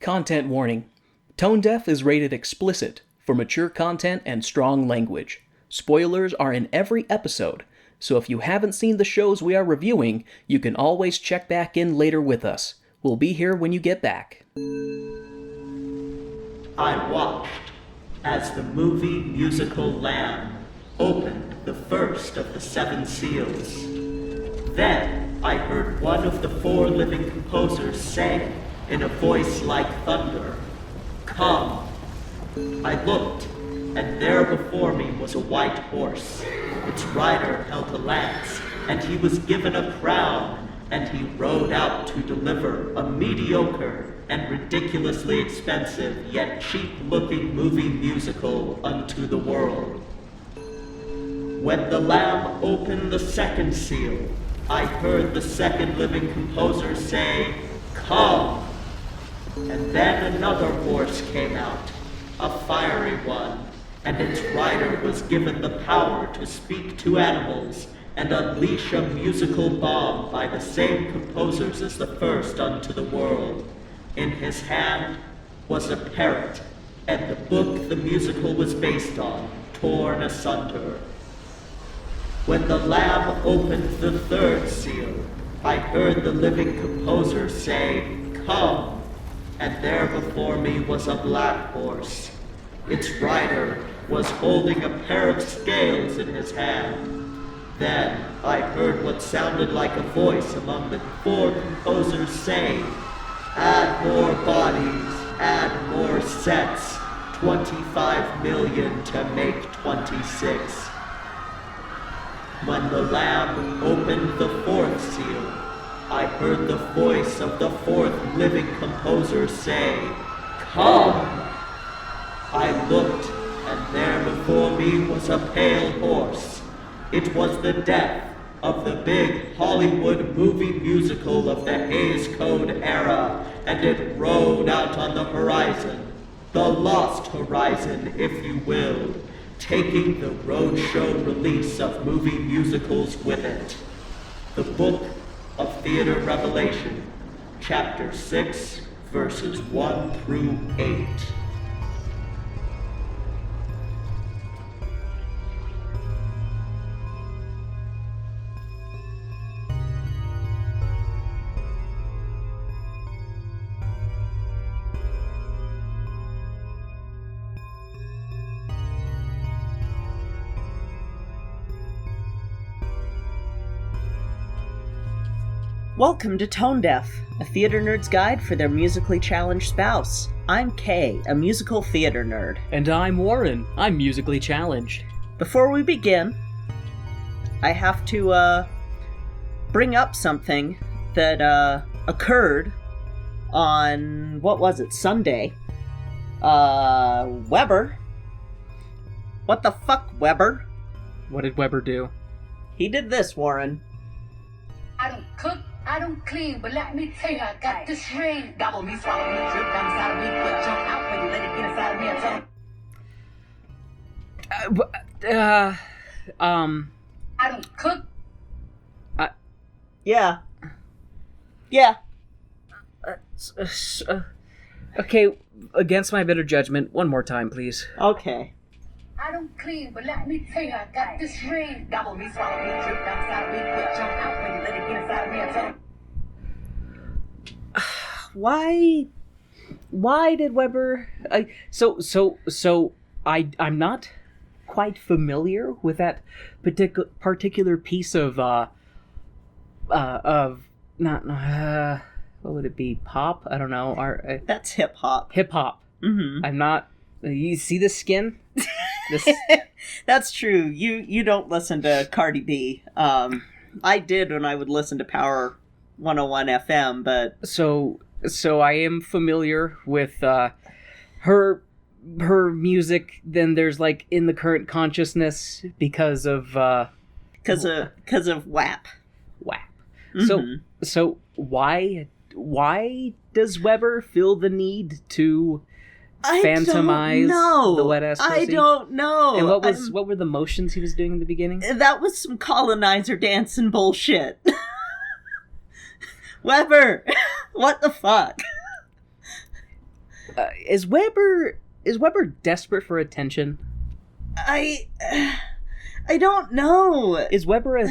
Content warning. Tone Deaf is rated explicit for mature content and strong language. Spoilers are in every episode, so if you haven't seen the shows we are reviewing, you can always check back in later with us. We'll be here when you get back. I watched as the movie musical Lamb opened the first of the 7 seals. Then I heard one of the 4 living composers say, in a voice like thunder, "Come." I looked, and there before me was a white horse. Its rider held a lance, and he was given a crown, and he rode out to deliver a mediocre and ridiculously expensive yet cheap-looking movie musical unto the world. When the Lamb opened the 2nd seal, I heard the 2nd living composer say, "Come." And then another horse came out, a fiery one, and its rider was given the power to speak to animals and unleash a musical bomb by the same composers as the first unto the world. In his hand was a parrot, and the book the musical was based on, torn asunder. When the Lamb opened the 3rd seal, I heard the living composer say, "Come." And there before me was a black horse. Its rider was holding a pair of scales in his hand. Then I heard what sounded like a voice among the 4 composers say, "Add more bodies, add more sets, 25 million to make 26. When the Lamb opened the 4th seal, I heard the voice of the 4th living composer say, "Come." I looked, and there before me was a pale horse. It was the death of the big Hollywood movie musical of the Hays Code era, and it rode out on the horizon, the lost horizon, if you will, taking the roadshow release of movie musicals with it. The Book of Theater Revelation, Chapter 6, verses 1 through 8. Welcome to Tone Deaf, a theater nerd's guide for their musically challenged spouse. I'm Kay, a musical theater nerd. And I'm Warren. I'm musically challenged. Before we begin, I have to bring up something that occurred on, what was it, Sunday? Weber? What the fuck, Weber? What did Weber do? He did this, Warren. I don't cook, I don't clean, but let me tell you, I got this ring. Gobble me, swallow me, drip down inside of me, but jump out when you let it get inside of me and tell them. I don't cook. Yeah. Okay, against my better judgment, one more time, please. Okay. I don't clean, but let me tell you, I got this ring. Gobble me, swallow me, drip down inside of me, but jump out when you let it get inside of me and tell them. Why did Weber? I'm not quite familiar with that particular piece of not what would it be? Pop? I don't know. That's hip hop. Hip hop. Mm-hmm. I'm not. You see the skin? That's true. You don't listen to Cardi B. I did when I would listen to Power 101 FM, but so I am familiar with her music. Then there's like in the current consciousness because of WAP. WAP. Mm-hmm. So why does Weber feel the need to phantomize the wet ass pussy? I don't know. And what were the motions he was doing in the beginning? That was some colonizer dancing bullshit. Weber, what the fuck? Is Weber desperate for attention? I don't know. Is Weber a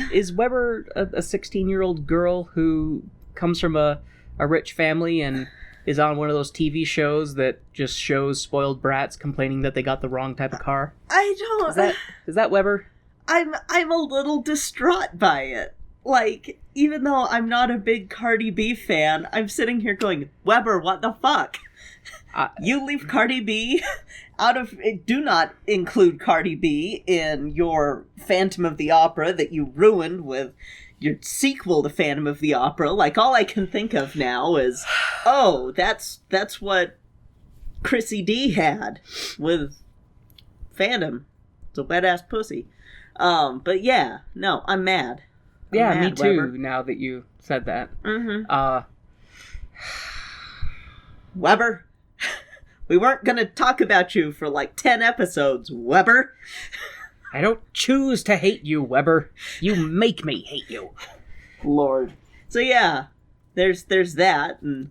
16-year-old girl who comes from a rich family and is on one of those TV shows that just shows spoiled brats complaining that they got the wrong type of car? I don't. Is that Weber? I'm a little distraught by it. Like, even though I'm not a big Cardi B fan, I'm sitting here going, Weber, what the fuck? You leave Cardi B out of... Do not include Cardi B in your Phantom of the Opera that you ruined with your sequel to Phantom of the Opera. Like, all I can think of now is, oh, that's what Chrissy D had with Phantom. It's a wet-ass pussy. But yeah, no, I'm mad. Yeah, mad, me too, Weber. now that you said that. Mm-hmm. Weber, we weren't gonna talk about you for like 10 episodes, Weber. I don't choose to hate you, Weber. You make me hate you. Lord. So yeah, there's that, and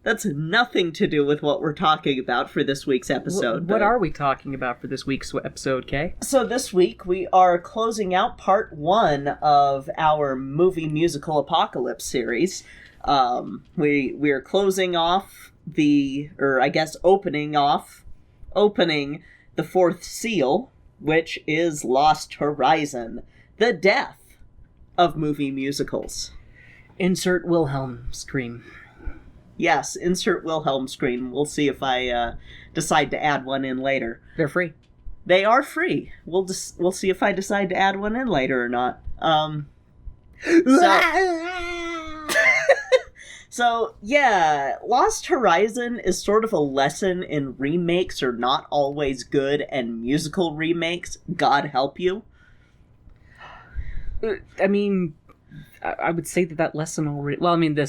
that's nothing to do with what we're talking about for this week's episode. What are we talking about for this week's episode, Kay? So this week we are closing out part 1 of our movie musical apocalypse series. We're closing off opening the 4th seal, which is Lost Horizon, the death of movie musicals. Insert Wilhelm scream. Yes, insert Wilhelm scream. We'll see if I decide to add one in later. They're free. They are free. We'll see if I decide to add one in later or not. So yeah, Lost Horizon is sort of a lesson in remakes are not always good, and musical remakes, God help you. I mean, I would say that lesson already... Well, I mean, when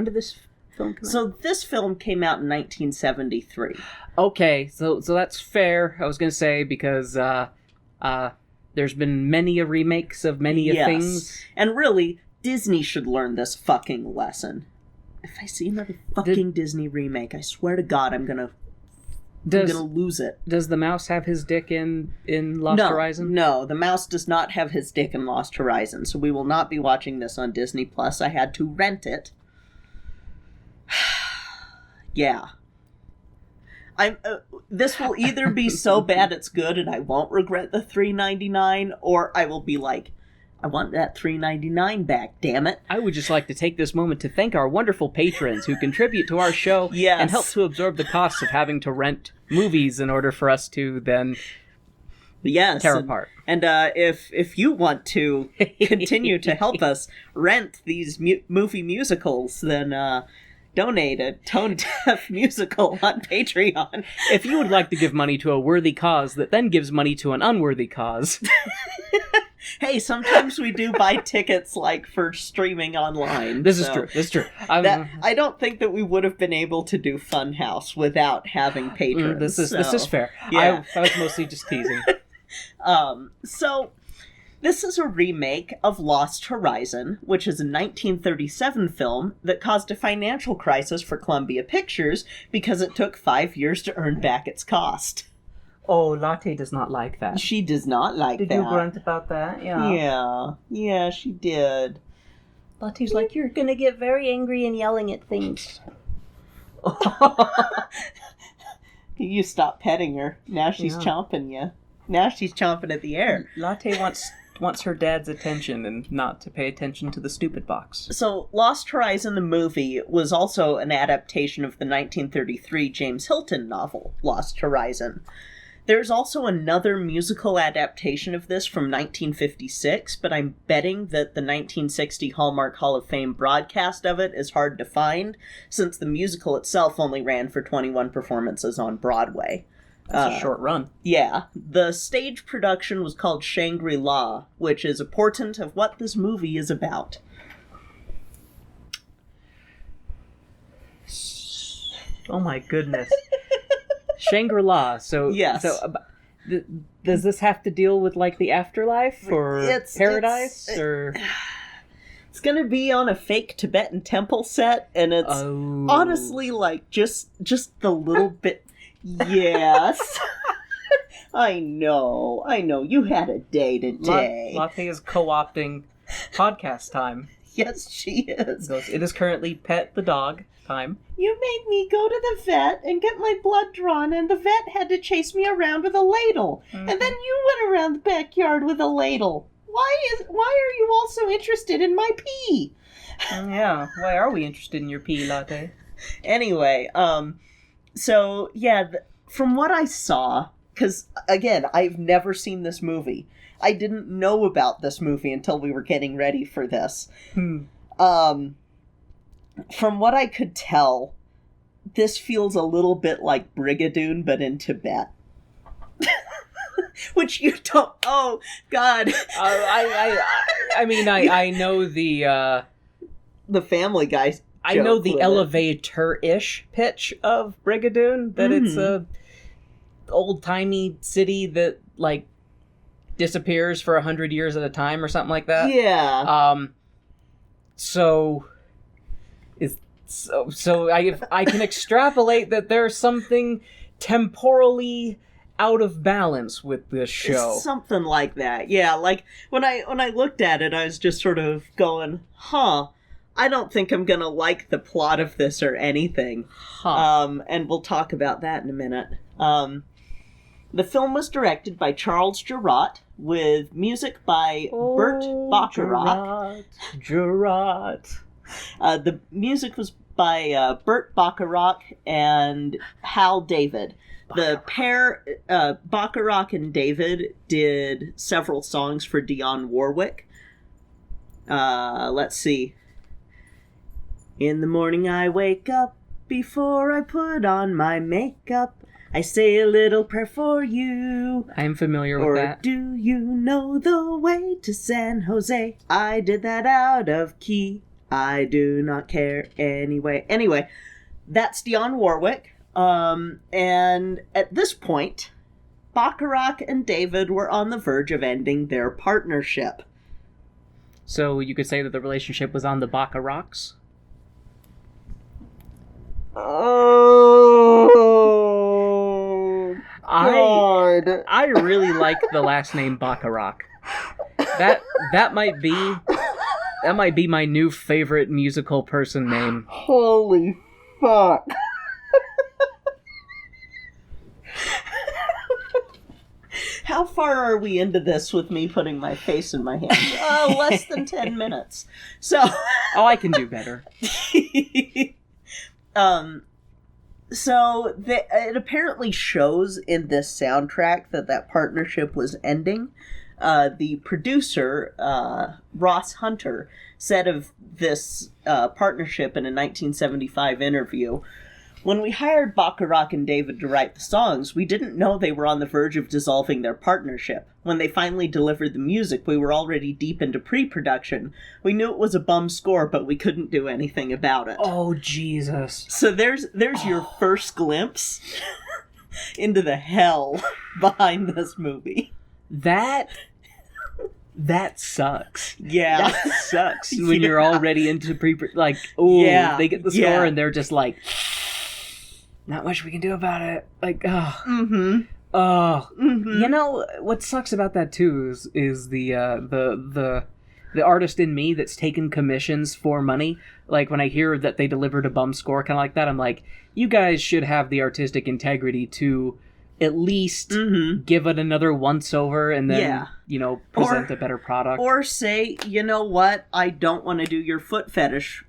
did this film come out? So this film came out in 1973. Okay, so that's fair, I was going to say, because there's been many remakes of many things. And really, Disney should learn this fucking lesson. If I see another fucking Disney remake, I swear to God, I'm gonna lose it. Does the mouse have his dick in Lost Horizon? No, the mouse does not have his dick in Lost Horizon, so we will not be watching this on Disney+. I had to rent it. Yeah. This will either be so bad it's good and I won't regret the $3.99, or I will be like, I want that $3.99 back, damn it. I would just like to take this moment to thank our wonderful patrons who contribute to our show and help to absorb the costs of having to rent movies in order for us to then tear apart. And if you want to continue to help us rent these movie musicals, then donate a Tone Deaf musical on Patreon. If you would like to give money to a worthy cause that then gives money to an unworthy cause... Hey, sometimes we do buy tickets, like, for streaming online. This is true. I don't think that we would have been able to do Funhouse without having patrons. This is fair. Yeah. I was mostly just teasing. So, this is a remake of Lost Horizon, which is a 1937 film that caused a financial crisis for Columbia Pictures because it took 5 years to earn back its cost. Oh, Latte does not like that. She does not like that. Did you grunt about that? Yeah. Yeah, she did. Latte's like, you're gonna get very angry and yelling at things. You stop petting her. Now she's chomping you. Now she's chomping at the air. Latte wants her dad's attention and not to pay attention to the stupid box. So, Lost Horizon the movie was also an adaptation of the 1933 James Hilton novel, Lost Horizon. There's also another musical adaptation of this from 1956, but I'm betting that the 1960 Hallmark Hall of Fame broadcast of it is hard to find, since the musical itself only ran for 21 performances on Broadway. That's a short run. Yeah. The stage production was called Shangri-La, which is a portent of what this movie is about. Oh my goodness. Shangri-La. So yes. Does this have to deal with like the afterlife or paradise or? It's gonna be on a fake Tibetan temple set, and it's honestly like just the little bit. Yes. I know. You had a day today. Latte is co-opting podcast time. Yes, she is. It is currently Pet the Dog time. You made me go to the vet and get my blood drawn, and the vet had to chase me around with a ladle. Mm-hmm. And then you went around the backyard with a ladle. Why are you all so interested in my pee? Yeah, why are we interested in your pee, Latte? Anyway, so, yeah, from what I saw, because, again, I've never seen this movie. I didn't know about this movie until we were getting ready for this. From what I could tell, this feels a little bit like Brigadoon, but in Tibet. Which you don't... Oh, God. I mean, I know the Family Guy. I know the elevator-ish pitch of Brigadoon, that it's a old-timey city that, like, disappears for 100 years at a time or something like that. Yeah. So I can extrapolate that there's something temporally out of balance with this show. It's something like that. Yeah, like when I looked at it, I was just sort of going, I don't think I'm gonna like the plot of this or anything. And we'll talk about that in a minute. The film was directed by Charles Jarrott, with music by Burt Bacharach. Jarrott. The music was by Burt Bacharach and Hal David. The pair, Bacharach and David, did several songs for Dionne Warwick. Let's see. In the morning I wake up, before I put on my makeup, I say a little prayer for you. I am familiar with that. Or do you know the way to San Jose? I did that out of key. I do not care anyway. Anyway, that's Dionne Warwick. And at this point, Bacharach and David were on the verge of ending their partnership. So you could say that the relationship was on the Bacharachs? Oh, God. I really like the last name Bacharach. That might be my new favorite musical person name. Holy fuck. How far are we into this with me putting my face in my hands? Less than 10 minutes. So. I can do better. So it apparently shows in this soundtrack that partnership was ending. The producer, Ross Hunter, said of this partnership in a 1975 interview, "When we hired Bacharach and David to write the songs, we didn't know they were on the verge of dissolving their partnership. When they finally delivered the music, we were already deep into pre-production. We knew it was a bum score, but we couldn't do anything about it." Oh, Jesus. So there's your first glimpse into the hell behind this movie. That sucks. Yeah. That sucks when you're already into they get the score and they're just like, not much we can do about it. Like, you know, what sucks about that too is the artist in me that's taken commissions for money. Like, when I hear that they delivered a bum score kind of like that, I'm like, you guys should have the artistic integrity to at least give it another once over and then, present a better product. Or say, you know what, I don't want to do your foot fetish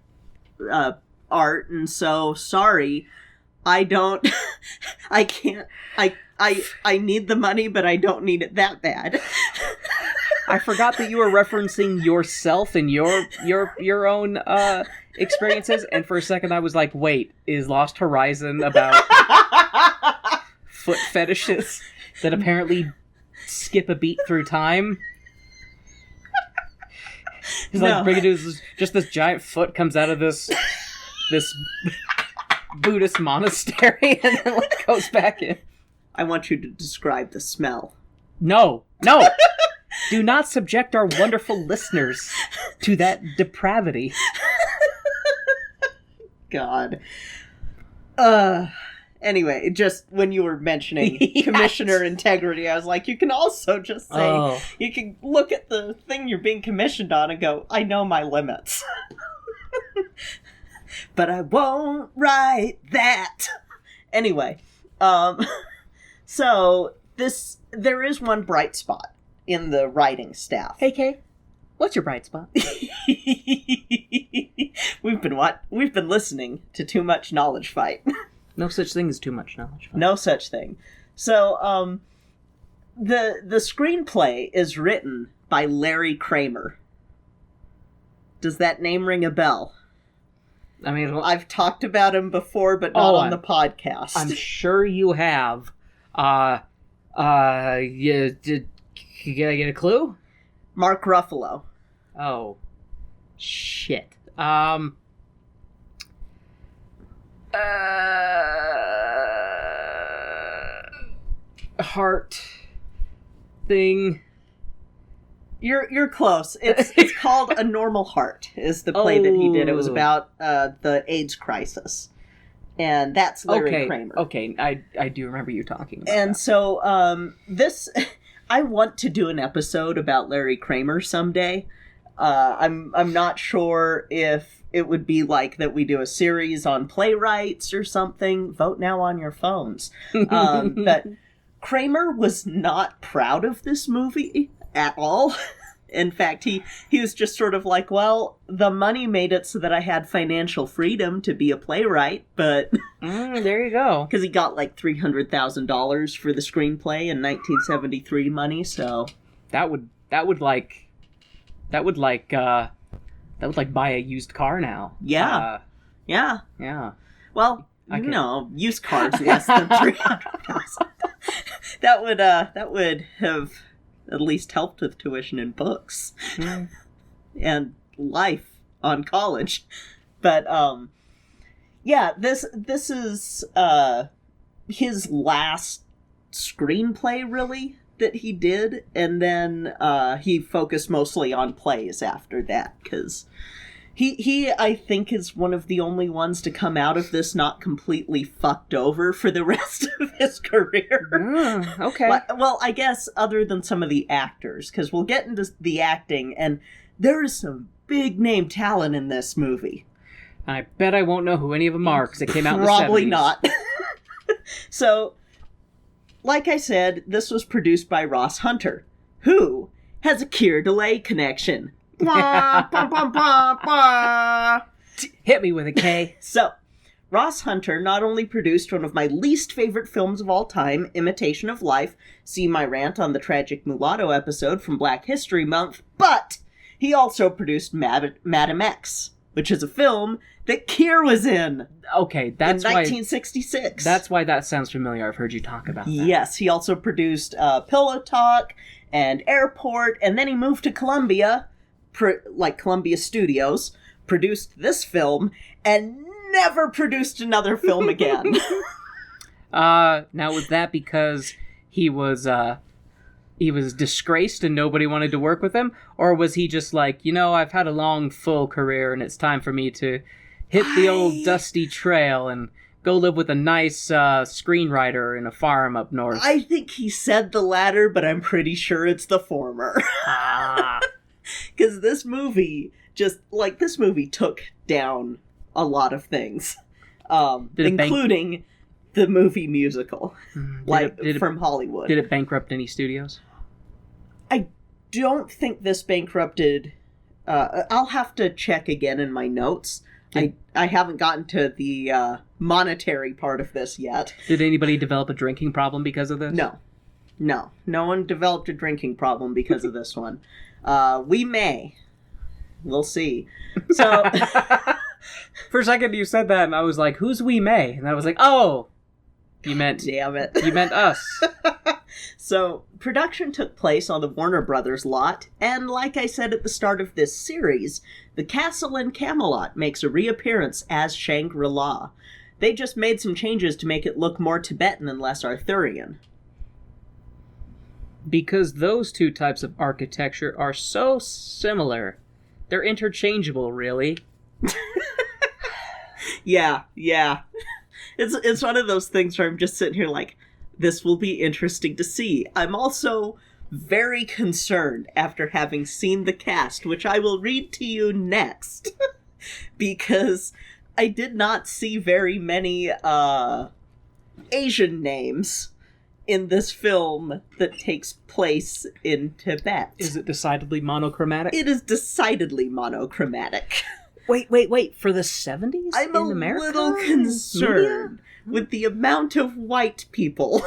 art, and so, sorry, I can't, I need the money, but I don't need it that bad. I forgot that you were referencing yourself and your own experiences, and for a second I was like, wait, is Lost Horizon about foot fetishes that apparently skip a beat through time? It's like Brigadoo's just this giant foot comes out of this Buddhist monastery and then goes back in. I want you to describe the smell. No! Do not subject our wonderful listeners to that depravity. God. Anyway, just when you were mentioning Yes. commissioner integrity, I was like, you can also just say, you can look at the thing you're being commissioned on and go, I know my limits. But I won't write that. Anyway, so there is one bright spot in the writing staff. Hey, Kay, what's your bright spot? We've been listening to Too Much Knowledge Fight. No such thing as too much knowledge. No such thing. So, the screenplay is written by Larry Kramer. Does that name ring a bell? I mean, I've talked about him before, but not on the podcast. I'm sure you have. Can I get a clue? Mark Ruffalo. Oh, shit. Heart thing. You're close. It's called A Normal Heart, is the play that he did. It was about the AIDS crisis. And that's Larry Kramer. Okay, I do remember you talking about and that. So, I want to do an episode about Larry Kramer someday. I'm not sure if it would be like that we do a series on playwrights or something. Vote now on your phones. But Kramer was not proud of this movie at all. In fact, he was just sort of like, well, the money made it so that I had financial freedom to be a playwright, but... there you go. Because he got like $300,000 for the screenplay in 1973 money, so... That would buy a used car now. Yeah. Yeah. Well, used cars less than $300,000. That would have at least helped with tuition and books and life on college. But this is his last screenplay really that he did, and then he focused mostly on plays after that, because he I think is one of the only ones to come out of this not completely fucked over for the rest of his career. Okay. Well, I guess other than some of the actors, because we'll get into the acting, and there is some big name talent in this movie. I bet I won't know who any of them are, because it came out in the 70s. Probably not. So, like I said, this was produced by Ross Hunter, who has a Keir Delay connection. Blah, blah, blah, blah, blah. Hit me with a K. So, Ross Hunter not only produced one of my least favorite films of all time, Imitation of Life, see my rant on the Tragic Mulatto episode from Black History Month, but he also produced Madam X, which is a film that Keir was in. Okay, that's in 1966. That's why that sounds familiar. I've heard you talk about that. Yes, he also produced Pillow Talk and Airport, and then he moved to Columbia, Columbia Studios, produced this film, and never produced another film again. Now was that because he was disgraced and nobody wanted to work with him? Or was he just like, I've had a long, full career and it's time for me to hit the old dusty trail and go live with a nice screenwriter in a farm up north? I think he said the latter, but I'm pretty sure it's the former. Because this movie took down a lot of things, including the movie musical, from Hollywood. Did it bankrupt any studios? I don't think this bankrupted. I'll have to check again in my notes. I haven't gotten to the monetary part of this yet. Did anybody develop a drinking problem because of this? No one developed a drinking problem because of this one. We may. We'll see. So, for a second you said that, and I was like, "Who's we may?" And I was like, "Oh, damn it! You meant us." So, production took place on the Warner Brothers lot, and like I said at the start of this series, the castle in Camelot makes a reappearance as Shangri-La. They just made some changes to make it look more Tibetan and less Arthurian. Because those two types of architecture are so similar They're interchangeable, really. Yeah. It's one of those things where I'm just sitting here like, this will be interesting to see. I'm also very concerned after having seen the cast, which I will read to you next, because I did not see very many Asian names in this film that takes place in Tibet. Is it decidedly monochromatic? It is decidedly monochromatic. Wait. For the 70s I'm in America? a little concerned with the amount of white people.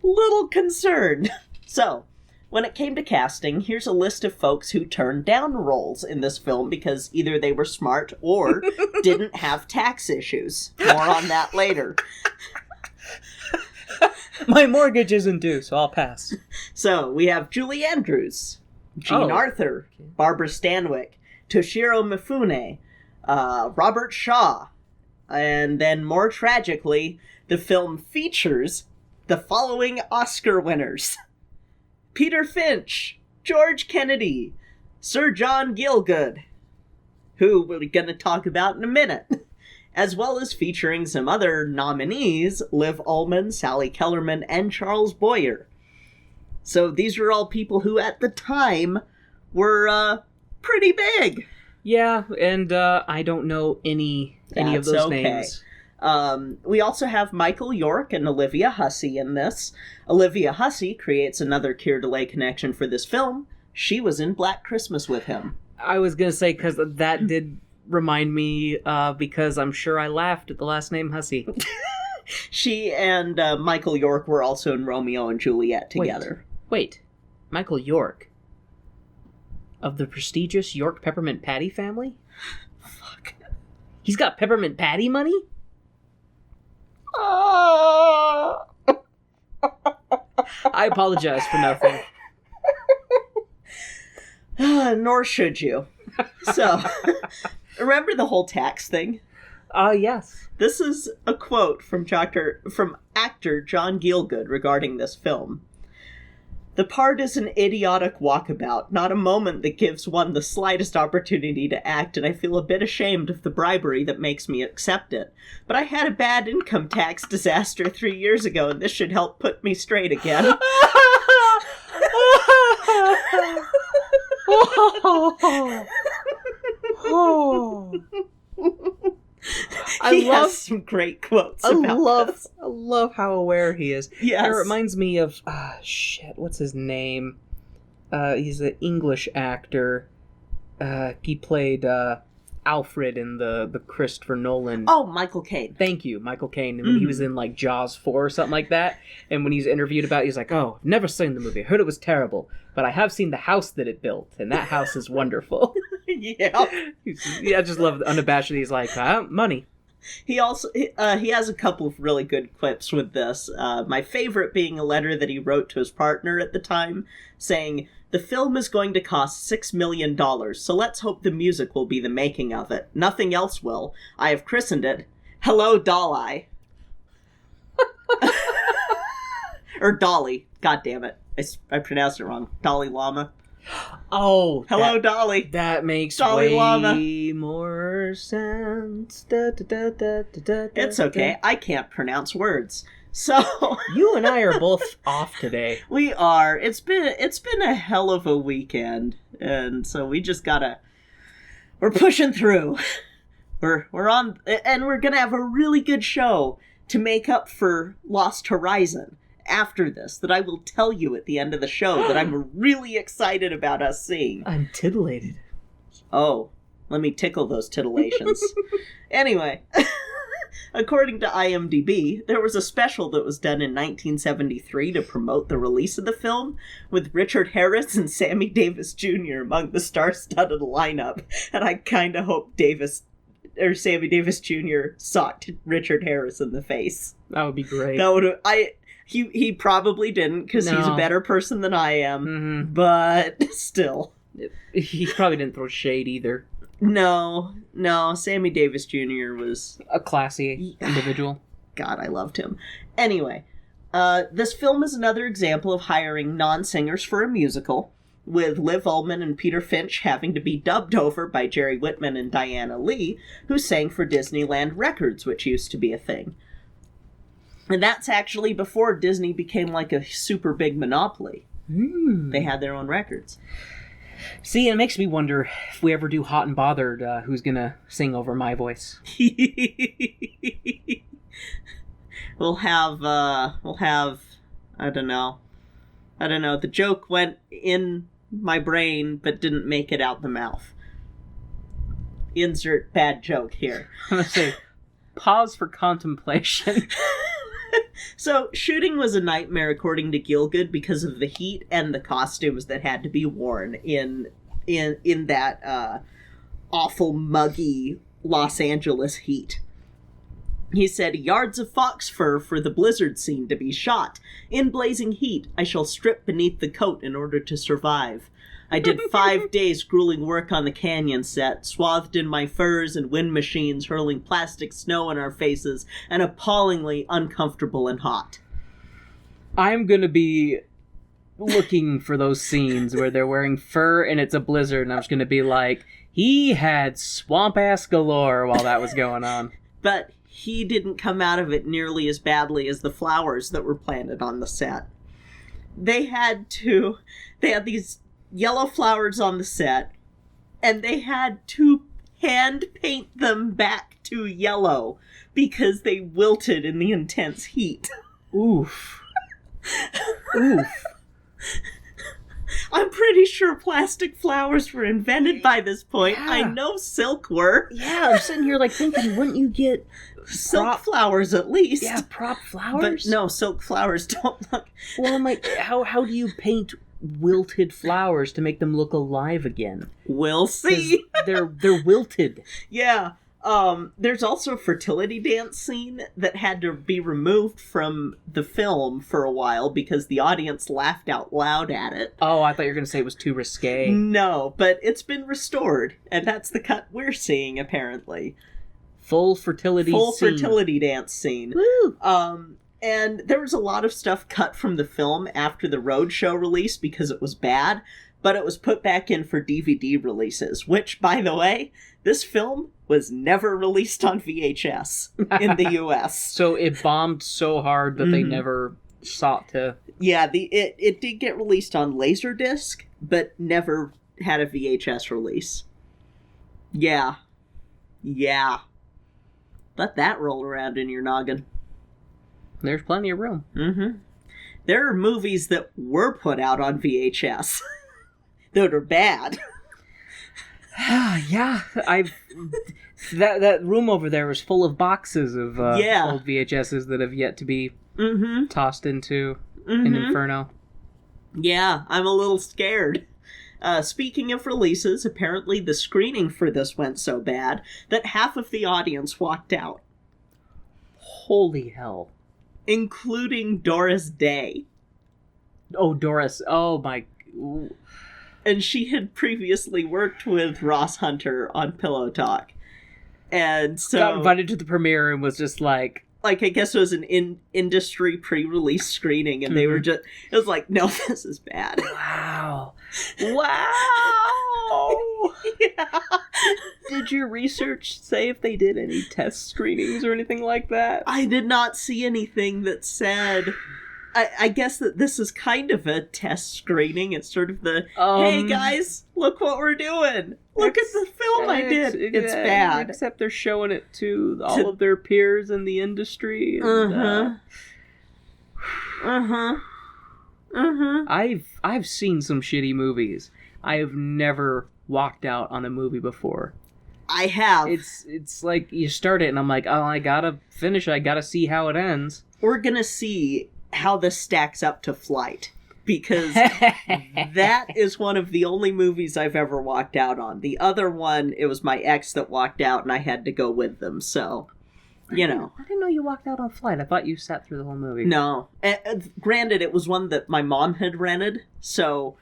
Little concerned. So, when it came to casting, here's a list of folks who turned down roles in this film because either they were smart or didn't have tax issues. More on that later. My mortgage isn't due, so I'll pass. So, we have Julie Andrews, Jean Arthur, Barbara Stanwyck, Toshiro Mifune, Robert Shaw, and then more tragically, the film features the following Oscar winners: Peter Finch, George Kennedy, Sir John Gielgud, who we're going to talk about in a minute, as well as featuring some other nominees, Liv Ullmann, Sally Kellerman, and Charles Boyer. So these were all people who at the time were pretty big. Yeah, and I don't know any of those names. We also have Michael York and Olivia Hussey in this. Olivia Hussey creates another Keir Dullea connection for this film. She was in Black Christmas with him. I was going to say, because that did remind me, because I'm sure I laughed at the last name Hussey. She and Michael York were also in Romeo and Juliet together. Wait. Michael York? Of the prestigious York Peppermint Patty family? Fuck. He's got Peppermint Patty money? I apologize for nothing. Nor should you. So, remember the whole tax thing? Yes. This is a quote from actor John Gielgud regarding this film. "The part is an idiotic walkabout, not a moment that gives one the slightest opportunity to act, and I feel a bit ashamed of the bribery that makes me accept it. But I had a bad income tax disaster 3 years ago, and this should help put me straight again." He has some great quotes about this. I love how aware he is. Yes. It reminds me of what's his name? He's an English actor. He played Alfred in the Christopher Nolan. Oh, Michael Caine. Thank you, Michael Caine. And when he was in like Jaws 4 or something like that, and when he's interviewed about it, he's like, "Oh, I've never seen the movie. I heard it was terrible, but I have seen the house that it built, and that house is wonderful." Yeah. I just love unabashed. He's like, money. He also he has a couple of really good clips with this. My favorite being a letter that he wrote to his partner at the time, saying, "The film is going to cost $6 million, so let's hope the music will be the making of it. Nothing else will. I have christened it Hello Dolly." Or Dolly. God damn it. I pronounced it wrong. Dalai Lama. Oh, Hello, Dolly. That makes Dalai way Lama. more sense. It's It's okay. I can't pronounce words. So You and I are both off today. we are. It's been a hell of a weekend, and so we just we're pushing through. We're on, and we're gonna have a really good show to make up for Lost Horizon after this, that I will tell you at the end of the show that I'm really excited about us seeing. I'm titillated. Oh, let me tickle those titillations. Anyway, according to IMDb, there was a special that was done in 1973 to promote the release of the film, with Richard Harris and Sammy Davis Jr. among the star-studded lineup, and I kind of hope Sammy Davis Jr. socked Richard Harris in the face. That would be great. That would He probably didn't, because he's a No. better person than I am, Mm-hmm. but still. He probably didn't throw shade either. No, Sammy Davis Jr. was... A classy individual. God, I loved him. Anyway, this film is another example of hiring non-singers for a musical. with Liv Ullmann and Peter Finch having to be dubbed over by Jerry Whitman and Diana Lee, who sang for Disneyland Records, which used to be a thing. And that's actually before Disney became like a super big monopoly. They had their own records. See, it makes me wonder if we ever do Hot and Bothered, who's gonna sing over my voice. We'll have, I don't know. The joke went in my brain, but didn't make it out the mouth. Insert bad joke here. I'm gonna say, pause for contemplation. So, shooting was a nightmare according to Gielgud because of the heat and the costumes that had to be worn in that awful, muggy Los Angeles heat. He said, yards of fox fur for the blizzard scene to be shot. In blazing heat, I shall strip beneath the coat in order to survive. I did 5 days grueling work on the canyon set, swathed in my furs and wind machines hurling plastic snow in our faces, and appallingly uncomfortable and hot. I'm gonna be looking for those scenes where they're wearing fur and it's a blizzard, and I'm just gonna be like, he had swamp-ass galore while that was going on. But he didn't come out of it nearly as badly as the flowers that were planted on the set. They had these yellow flowers on the set, and they had to hand paint them back to yellow because they wilted in the intense heat. Oof. Oof. I'm pretty sure plastic flowers were invented by this point. Yeah. I know silk were. Yeah, I'm sitting here like thinking, wouldn't you get Silk flowers at least. Yeah, prop flowers? But no, silk flowers don't look... Well, I'm like, how do you paint wilted flowers to make them look alive again? We'll see. They're wilted. Yeah. There's also a fertility dance scene that had to be removed from the film for a while because the audience laughed out loud at it. Oh, I thought you were going to say it was too risque. No, but it's been restored, and that's the cut we're seeing, apparently. Full fertility dance scene. Woo! And there was a lot of stuff cut from the film after the Roadshow release because it was bad, but it was put back in for DVD releases, which, by the way, this film was never released on VHS in the US. So it bombed so hard that they never sought to... Yeah, it did get released on Laserdisc, but never had a VHS release. Yeah. Let that roll around in your noggin. There's plenty of room. Mm-hmm. There are movies that were put out on VHS that are bad. Yeah, that room over there was full of boxes of old VHSs that have yet to be tossed into an inferno. Yeah, I'm a little scared. Speaking of releases, apparently the screening for this went so bad that half of the audience walked out. Holy hell. Including Doris Day. Oh, Doris. Oh, my... Ooh. And she had previously worked with Ross Hunter on Pillow Talk. And so... Got invited to the premiere and was just like... I guess it was an industry pre-release screening, and they were just... It was like, no, this is bad. Wow. Yeah. Did your research say if they did any test screenings or anything like that? I did not see anything that said... I guess that this is kind of a test screening. It's sort of the, hey guys, look what we're doing. Look at the film I did. It's bad. Except they're showing it to all of their peers in the industry. And, I've seen some shitty movies. I have never walked out on a movie before. I have. It's like you start it and I'm like, oh, I gotta finish it. I gotta see how it ends. We're gonna see how this stacks up to Flight, because that is one of the only movies I've ever walked out on. The other one, it was my ex that walked out and I had to go with them, so, you know. I didn't know you walked out on Flight. I thought you sat through the whole movie. No. Granted, it was one that my mom had rented, so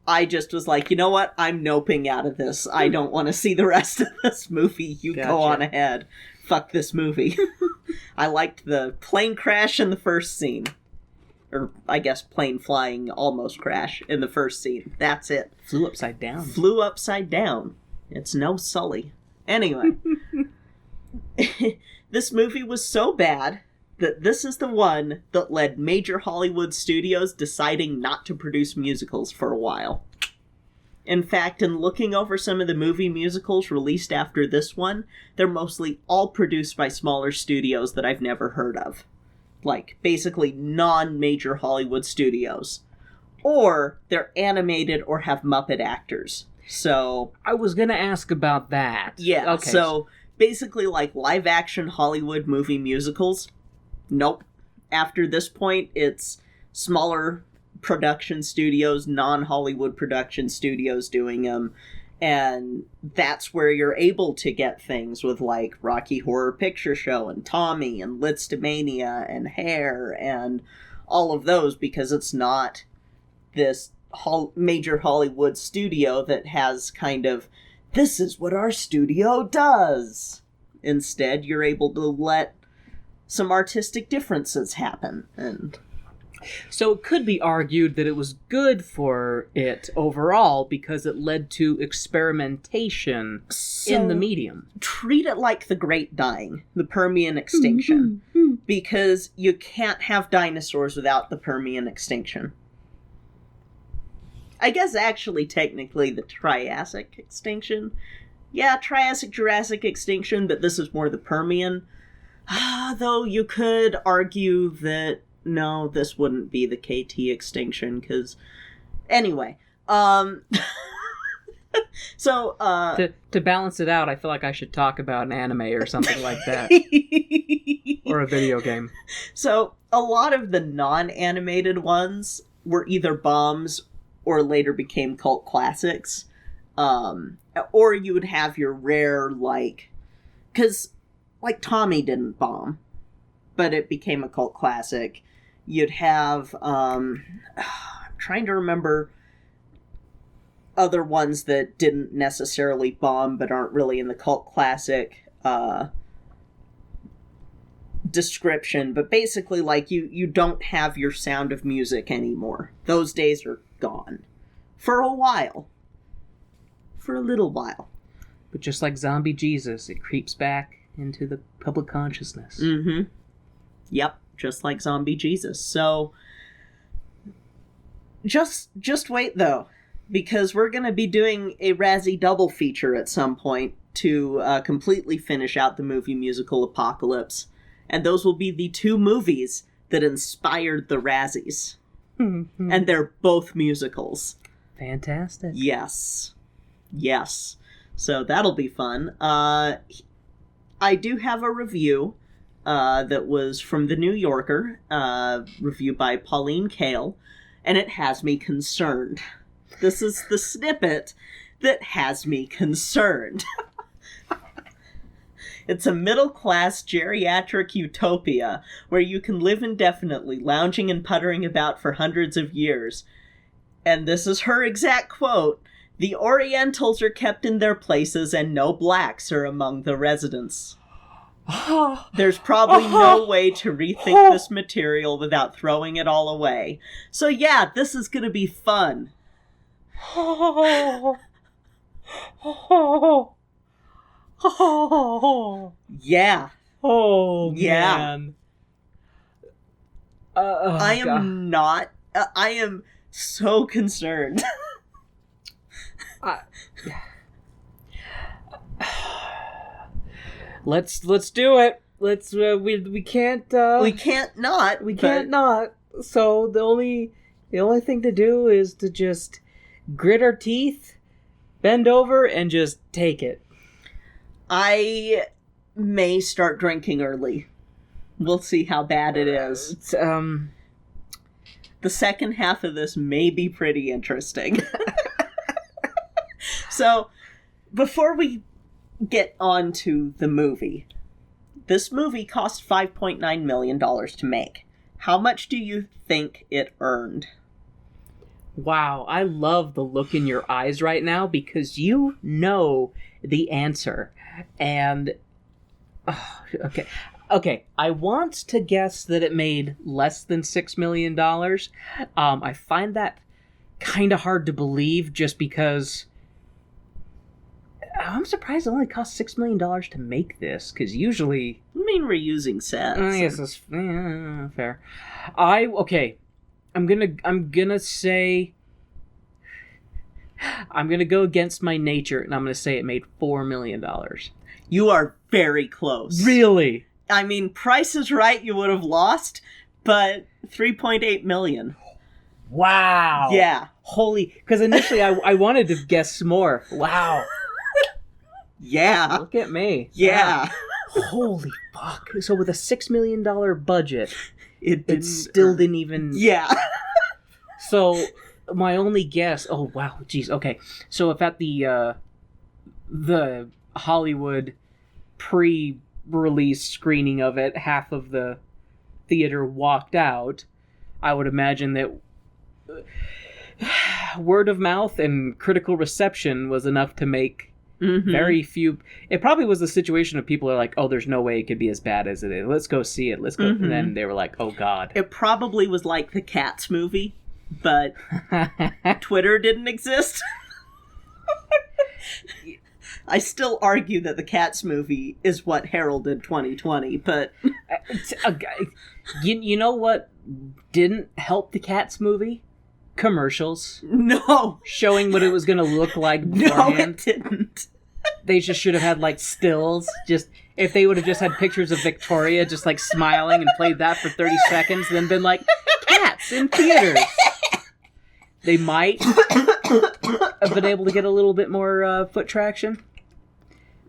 I just was like, you know what? I'm noping out of this. I don't want to see the rest of this movie. You go on ahead. Fuck this movie. I liked the plane crash in the first scene. Or, I guess, plane flying almost crash in the first scene. That's it. Flew upside down. Flew upside down. It's no Sully. Anyway. This movie was so bad that this is the one that led major Hollywood studios deciding not to produce musicals for a while. In fact, in looking over some of the movie musicals released after this one, they're mostly all produced by smaller studios that I've never heard of. Like, basically non-major Hollywood studios. Or they're animated or have Muppet actors. So... I was gonna ask about that. Yeah, okay. So basically like live-action Hollywood movie musicals. Nope. After this point, it's smaller production studios, non-Hollywood production studios doing them. And that's where you're able to get things with like Rocky Horror Picture Show and Tommy and Litztomania and Hair and all of those, because it's not this major Hollywood studio that has kind of, this is what our studio does. Instead, you're able to let some artistic differences happen. And so it could be argued that it was good for it overall because it led to experimentation in the medium. Treat it like the Great Dying, the Permian extinction, because you can't have dinosaurs without the Permian extinction. I guess actually technically the Triassic extinction. Yeah, Triassic-Jurassic extinction, but this is more the Permian. Though you could argue that no, this wouldn't be the KT extinction, because... Anyway, so, To balance it out, I feel like I should talk about an anime or something like that. Or a video game. So, a lot of the non-animated ones were either bombs or later became cult classics. Or you would have your rare, like... Because, like, Tommy didn't bomb, but it became a cult classic. You'd have, I'm trying to remember other ones that didn't necessarily bomb, but aren't really in the cult classic, description. But basically, like, you don't have your Sound of Music anymore. Those days are gone. For a while. For a little while. But just like Zombie Jesus, it creeps back into the public consciousness. Mm-hmm. Yep, just like Zombie Jesus. So, just wait, though, because we're going to be doing a Razzie double feature at some point to completely finish out the movie musical Apocalypse. And those will be the two movies that inspired the Razzies. And they're both musicals. Fantastic. Yes. Yes. So that'll be fun. I do have a review that was from The New Yorker, review by Pauline Kael, and it has me concerned. This is the snippet that has me concerned. It's a middle-class geriatric utopia where you can live indefinitely, lounging and puttering about for hundreds of years. And this is her exact quote: "The Orientals are kept in their places and no blacks are among the residents." There's probably no way to rethink this material without throwing it all away. So yeah, this is gonna be fun. Yeah. Oh, Yeah. man. I am not... I am so concerned. Let's do it. Let's we can't We can't not. we can't not. So the only thing to do is to just grit our teeth, bend over, and just take it. I may start drinking early. We'll see how bad it is. The second half of this may be pretty interesting. So, before we get on to the movie, this movie cost $5.9 million to make. How much do you think it earned? Wow, I love the look in your eyes right now because you know the answer. And okay, Okay, I want to guess that it made less than $6 million. I find that kind of hard to believe just because I'm surprised it only cost $6 million to make this, because usually... I mean, reusing sets. yes, that's fair. Okay, I'm gonna say... I'm gonna go against my nature, and I'm gonna say it made $4 million. You are very close. Really? I mean, Price is Right, you would have lost, but $3.8 million. Wow. Yeah. Holy... Because initially I wanted to guess more. Wow. Yeah. Look at me. Yeah. Wow. Holy fuck. So with a $6 million budget, It still didn't even... Yeah. So my only guess... Oh, wow. Jeez. Okay. So if at the Hollywood pre-release screening of it, half of the theater walked out, I would imagine that word of mouth and critical reception was enough to make very few... It probably was the situation of people are like, oh, there's no way it could be as bad as it is. Let's go see it. Let's go. And then they were like, oh, God. It probably was like the Cats movie, but Twitter didn't exist. I still argue that the Cats movie is what heralded 2020, but... You know what didn't help the Cats movie? Commercials. No! Showing what it was going to look like No, beforehand. it didn't. They just should have had, like, stills. Just if they would have just had pictures of Victoria just, like, smiling and played that for 30 seconds, then been like, Cats in theaters. They might have been able to get a little bit more foot traction.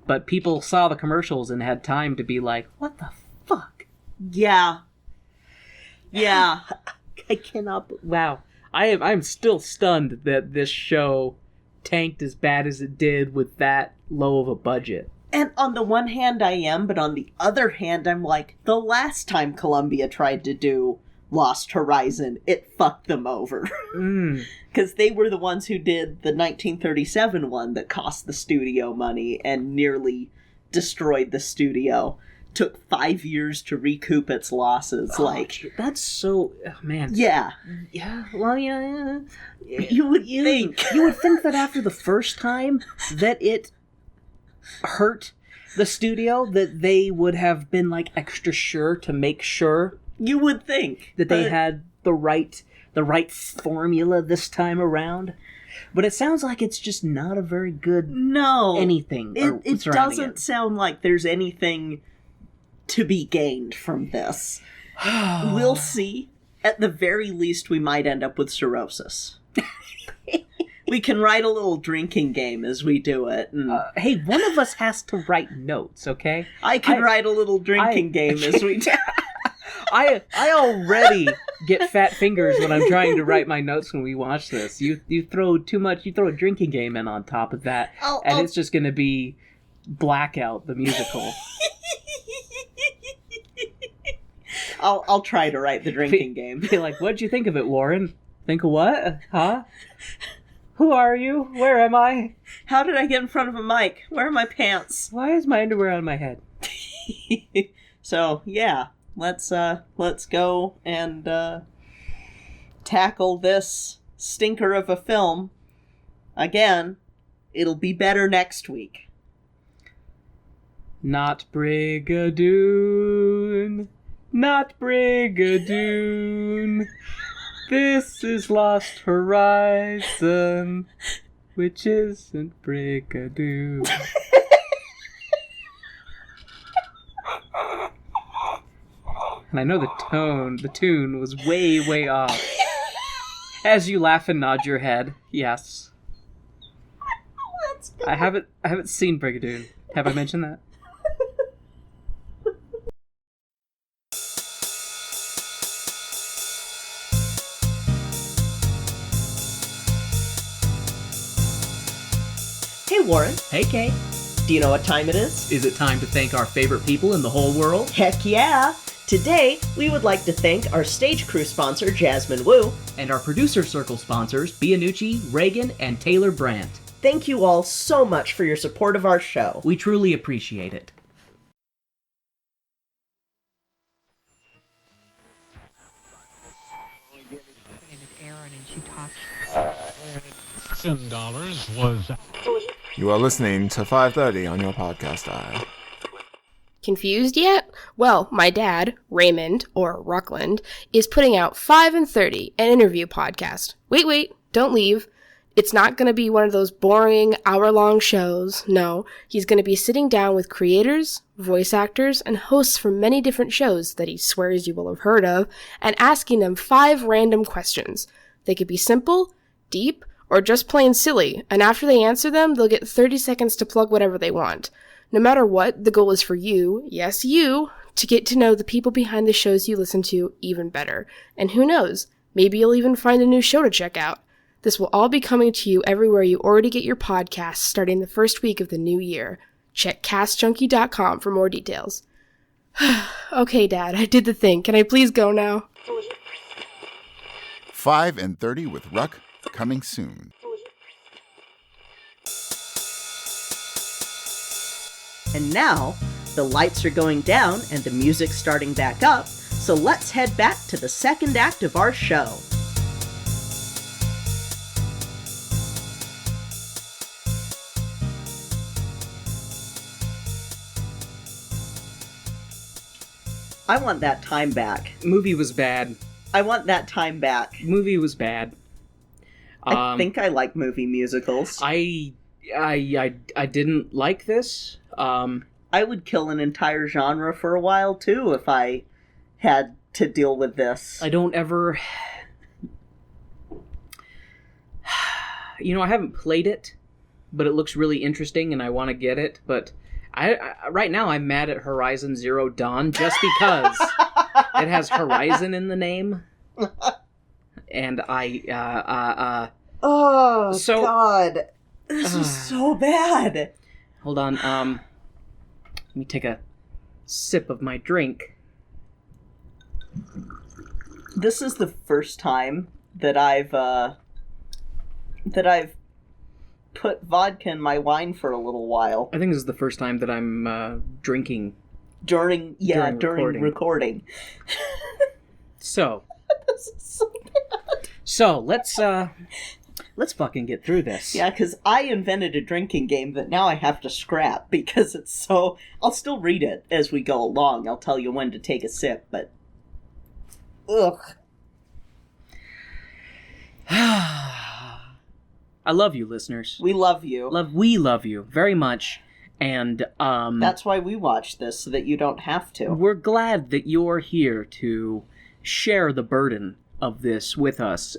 But people saw the commercials and had time to be like, what the fuck? Yeah. Yeah. I cannot... Wow. I'm still stunned that this show tanked as bad as it did with that low of a budget. And on the one hand I am, but on the other hand I'm like, the last time Columbia tried to do Lost Horizon, it fucked them over. Because they were the ones who did the 1937 one that cost the studio money and nearly destroyed the studio. Took 5 years to recoup its losses. That's so... man. Yeah. Yeah, well, yeah. You would think. You would think that after the first time that it hurt the studio, that they would have been, like, extra sure to make sure... You would think. That they had the right formula this time around. But it sounds like it's just not a very good anything. It doesn't sound like there's anything to be gained from this. We'll see. At the very least, we might end up with cirrhosis. We can write a little drinking game as we do it. And hey, one of us has to write notes, okay? I can write a little drinking game as we do. I already get fat fingers when I'm trying to write my notes when we watch this. You throw too much, you throw a drinking game in on top of that, it's just going to be Blackout, the musical. I'll try to write the drinking game. Be like, what'd you think of it, Warren? Think of what? Huh? Who are you? Where am I? How did I get in front of a mic? Where are my pants? Why is my underwear on my head? So, yeah. Let's go and tackle this stinker of a film. Again, it'll be better next week. Not Brigadoon. Not Brigadoon. This is Lost Horizon, which isn't Brigadoon. And I know the tune was way, way off. As you laugh and nod your head, yes. I haven't seen Brigadoon. Have I mentioned that? Hey, Warren. Hey, Kate. Do you know what time it is? Is it time to thank our favorite people in the whole world? Heck yeah! Today, we would like to thank our stage crew sponsor, Jasmine Wu. And our producer circle sponsors, Bianucci, Reagan, and Taylor Brandt. Thank you all so much for your support of our show. We truly appreciate it. $10 was... You are listening to 5:30 on your podcast dial. Confused yet? Well, my dad, Raymond, or Ruckland, is putting out 5 and 30, an interview podcast. Wait, don't leave. It's not going to be one of those boring, hour-long shows. No, he's going to be sitting down with creators, voice actors, and hosts from many different shows that he swears you will have heard of, and asking them 5 random questions. They could be simple, deep, or just plain silly, and after they answer them, they'll get 30 seconds to plug whatever they want. No matter what, the goal is for you, yes you, to get to know the people behind the shows you listen to even better. And who knows, maybe you'll even find a new show to check out. This will all be coming to you everywhere you already get your podcasts starting the first week of the new year. Check castjunkie.com for more details. Okay, Dad, I did the thing. Can I please go now? 5 and 30 with Ruck, coming soon. And now, the lights are going down and the music's starting back up, so let's head back to the second act of our show. I want that time back. Movie was bad. I want that time back. Movie was bad. I think I like movie musicals. I didn't like this. I would kill an entire genre for a while, too, if I had to deal with this. I don't ever... I haven't played it, but it looks really interesting and I want to get it, but I right now I'm mad at Horizon Zero Dawn just because it has Horizon in the name. And Oh, so, God. This is so bad. Hold on, let me take a sip of my drink. This is the first time that I've put vodka in my wine for a little while. I think this is the first time that I'm drinking during recording. So, This is so bad. So let's fucking get through this. Yeah, because I invented a drinking game that now I have to scrap because it's so... I'll still read it as we go along. I'll tell you when to take a sip, but... Ugh. I love you, listeners. We love you. We love you very much. And that's why we watch this, so that you don't have to. We're glad that you're here to share the burden of this with us,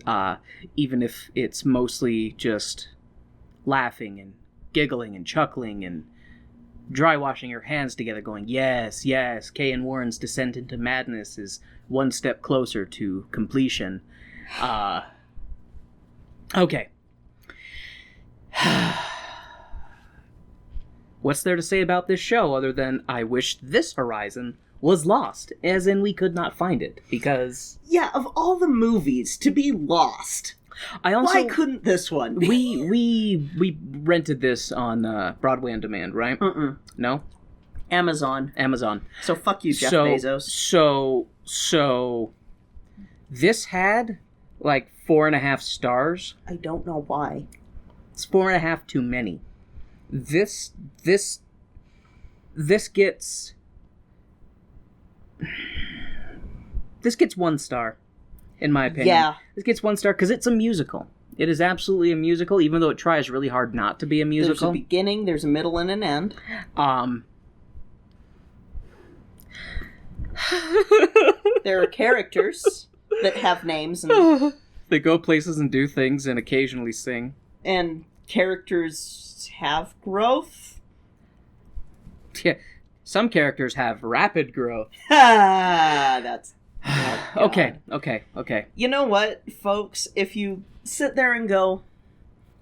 even if it's mostly just laughing and giggling and chuckling and dry washing your hands together going, yes, Kay and Warren's descent into madness is one step closer to completion. Okay. What's there to say about this show other than I wish this Horizon was lost, as in we could not find it, because... Yeah, of all the movies to be lost, why couldn't this one be? We rented this on Broadway On Demand, right? No? Amazon. So fuck you, Jeff Bezos. So this had like 4.5 stars. I don't know why. It's 4.5 too many. This gets 1 star, in my opinion. Yeah. This gets 1 star because it's a musical. It is absolutely a musical, even though it tries really hard not to be a musical. There's a beginning, there's a middle, and an end. There are characters that have names. And they go places and do things and occasionally sing. And characters have growth? Yeah. Some characters have rapid growth. That's... Oh, Okay. You know what, folks? If you sit there and go,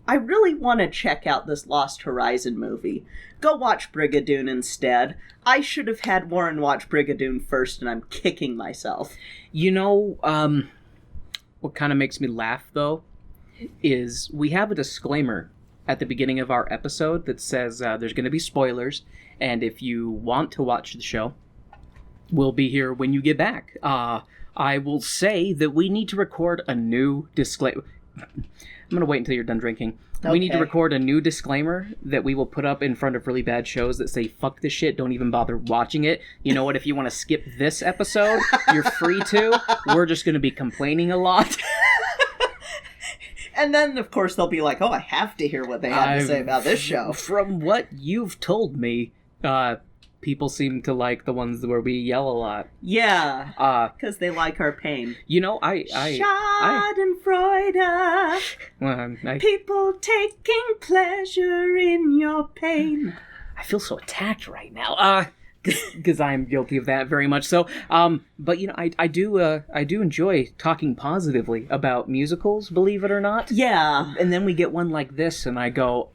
I really want to check out this Lost Horizon movie, go watch Brigadoon instead. I should have had Warren watch Brigadoon first, and I'm kicking myself. You know, what kind of makes me laugh, though, is we have a disclaimer at the beginning of our episode that says there's going to be spoilers, and if you want to watch the show, we'll be here when you get back. I will say that we need to record a new disclaimer. I'm going to wait until you're done drinking. We need to Okay. record a new disclaimer that we will put up in front of really bad shows that say, fuck this shit, don't even bother watching it. You know what, if you want to skip this episode, you're free to. We're just going to be complaining a lot. And then, of course, they'll be like, oh, I have to hear what they have to say about this show. From what you've told me, people seem to like the ones where we yell a lot. Yeah, because they like our pain. You know, Schadenfreude. People taking pleasure in your pain. I feel so attacked right now. Because I'm guilty of that very much so. But you know, I do enjoy talking positively about musicals, believe it or not. Yeah. And then we get one like this, and I go,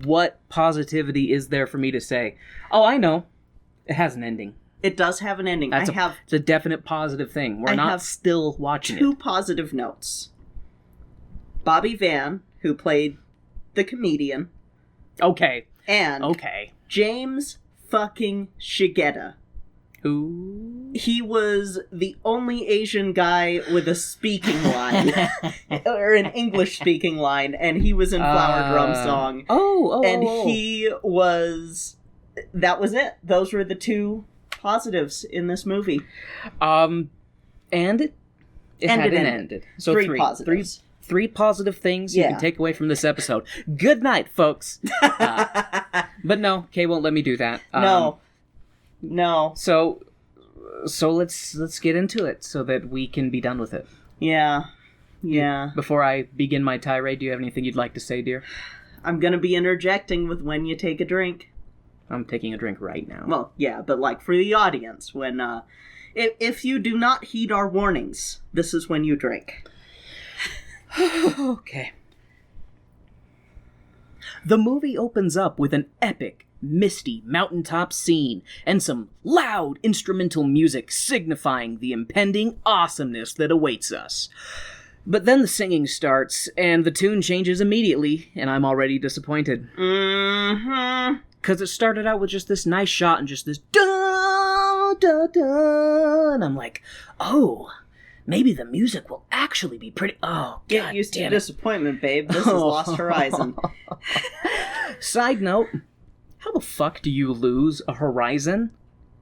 what positivity is there for me to say? Oh, I know. It has an ending. It does have an ending. It's a definite positive thing. We're not still watching two positive notes. Bobby Van, who played the comedian. Okay. And James fucking Shigeta. Who? He was the only Asian guy with a speaking line. Or an English speaking line, and he was in Flower Drum Song. He was... That was it. Those were the two positives in this movie. And it ended. So three positives. Three positive things you can take away from this episode. Good night, folks. But no, Kay won't let me do that. No. So let's get into it so that we can be done with it. Yeah. Before I begin my tirade, do you have anything you'd like to say, dear? I'm gonna be interjecting with when you take a drink. I'm taking a drink right now. Well, yeah, but like for the audience, when if you do not heed our warnings, this is when you drink. Okay. The movie opens up with an epic, misty mountaintop scene and some loud instrumental music signifying the impending awesomeness that awaits us. But then the singing starts, and the tune changes immediately, and I'm already disappointed. Mm-hmm. Because it started out with just this nice shot and just this da-da-da, and I'm like, oh, maybe the music will actually be pretty... Oh, Get used to disappointment, babe. This is Lost Horizon. Side note, how the fuck do you lose a horizon?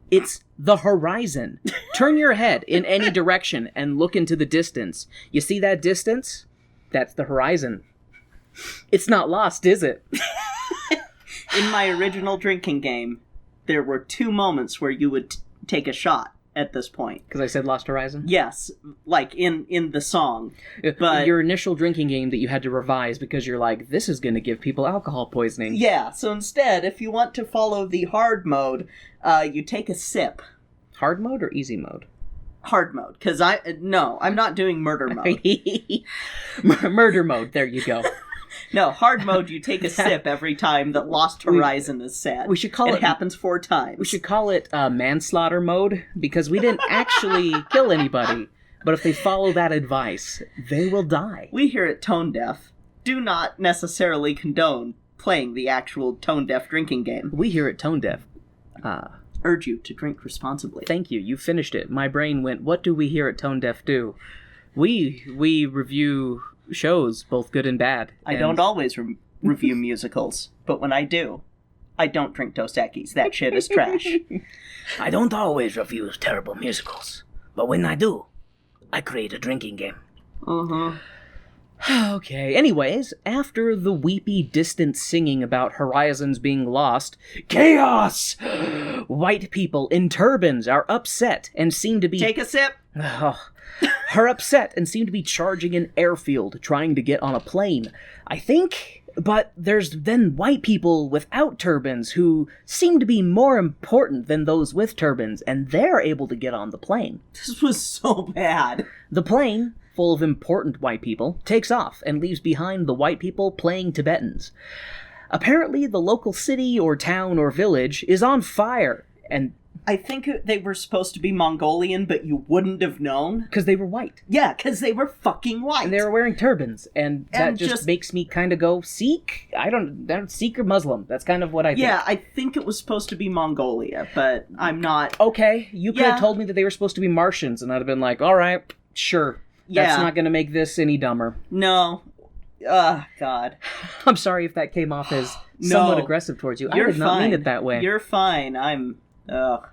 It's the horizon. Turn your head in any direction and look into the distance. You see that distance? That's the horizon. It's not lost, is it? In my original drinking game, there were 2 moments where you would take a shot at this point. Because I said Lost Horizon? Yes, like in the song. But your initial drinking game that you had to revise because you're like, this is going to give people alcohol poisoning. Yeah, so instead, if you want to follow the hard mode, you take a sip. Hard mode or easy mode? Hard mode, because I'm not doing murder mode. Murder mode, there you go. No, hard mode, you take a sip every time that Lost Horizon is said. We should call it... It happens 4 times. We should call it manslaughter mode, because we didn't actually kill anybody. But if they follow that advice, they will die. We here at Tone Deaf do not necessarily condone playing the actual Tone Deaf drinking game. We here at Tone Deaf urge you to drink responsibly. Thank you. You finished it. My brain went, what do we here at Tone Deaf do? We review shows, both good and bad. I don't always review musicals, but when I do, I don't drink Dos Equis. That shit is trash. I don't always review terrible musicals, but when I do, I create a drinking game. Uh-huh. Okay, anyways, after the weepy, distant singing about horizons being lost, chaos! White people in turbans are upset and seem to be... Take a sip! Are upset and seem to be charging an airfield, trying to get on a plane. I think... But there's then white people without turbans who seem to be more important than those with turbans, and they're able to get on the plane. This was so bad. The plane, full of important white people, takes off and leaves behind the white people playing Tibetans. Apparently, the local city or town or village is on fire, and... I think they were supposed to be Mongolian, but you wouldn't have known. Because they were white. Yeah, because they were fucking white. And they were wearing turbans, and that just makes me kind of go, Sikh? I don't Sikh or Muslim. That's kind of what I think. Yeah, I think it was supposed to be Mongolia, but I'm not... Okay, you could have told me that they were supposed to be Martians, and I'd have been like, alright, sure. That's not going to make this any dumber. No. God. I'm sorry if that came off as No. somewhat aggressive towards you. I did not mean it that way. You're fine. I'm... Ugh.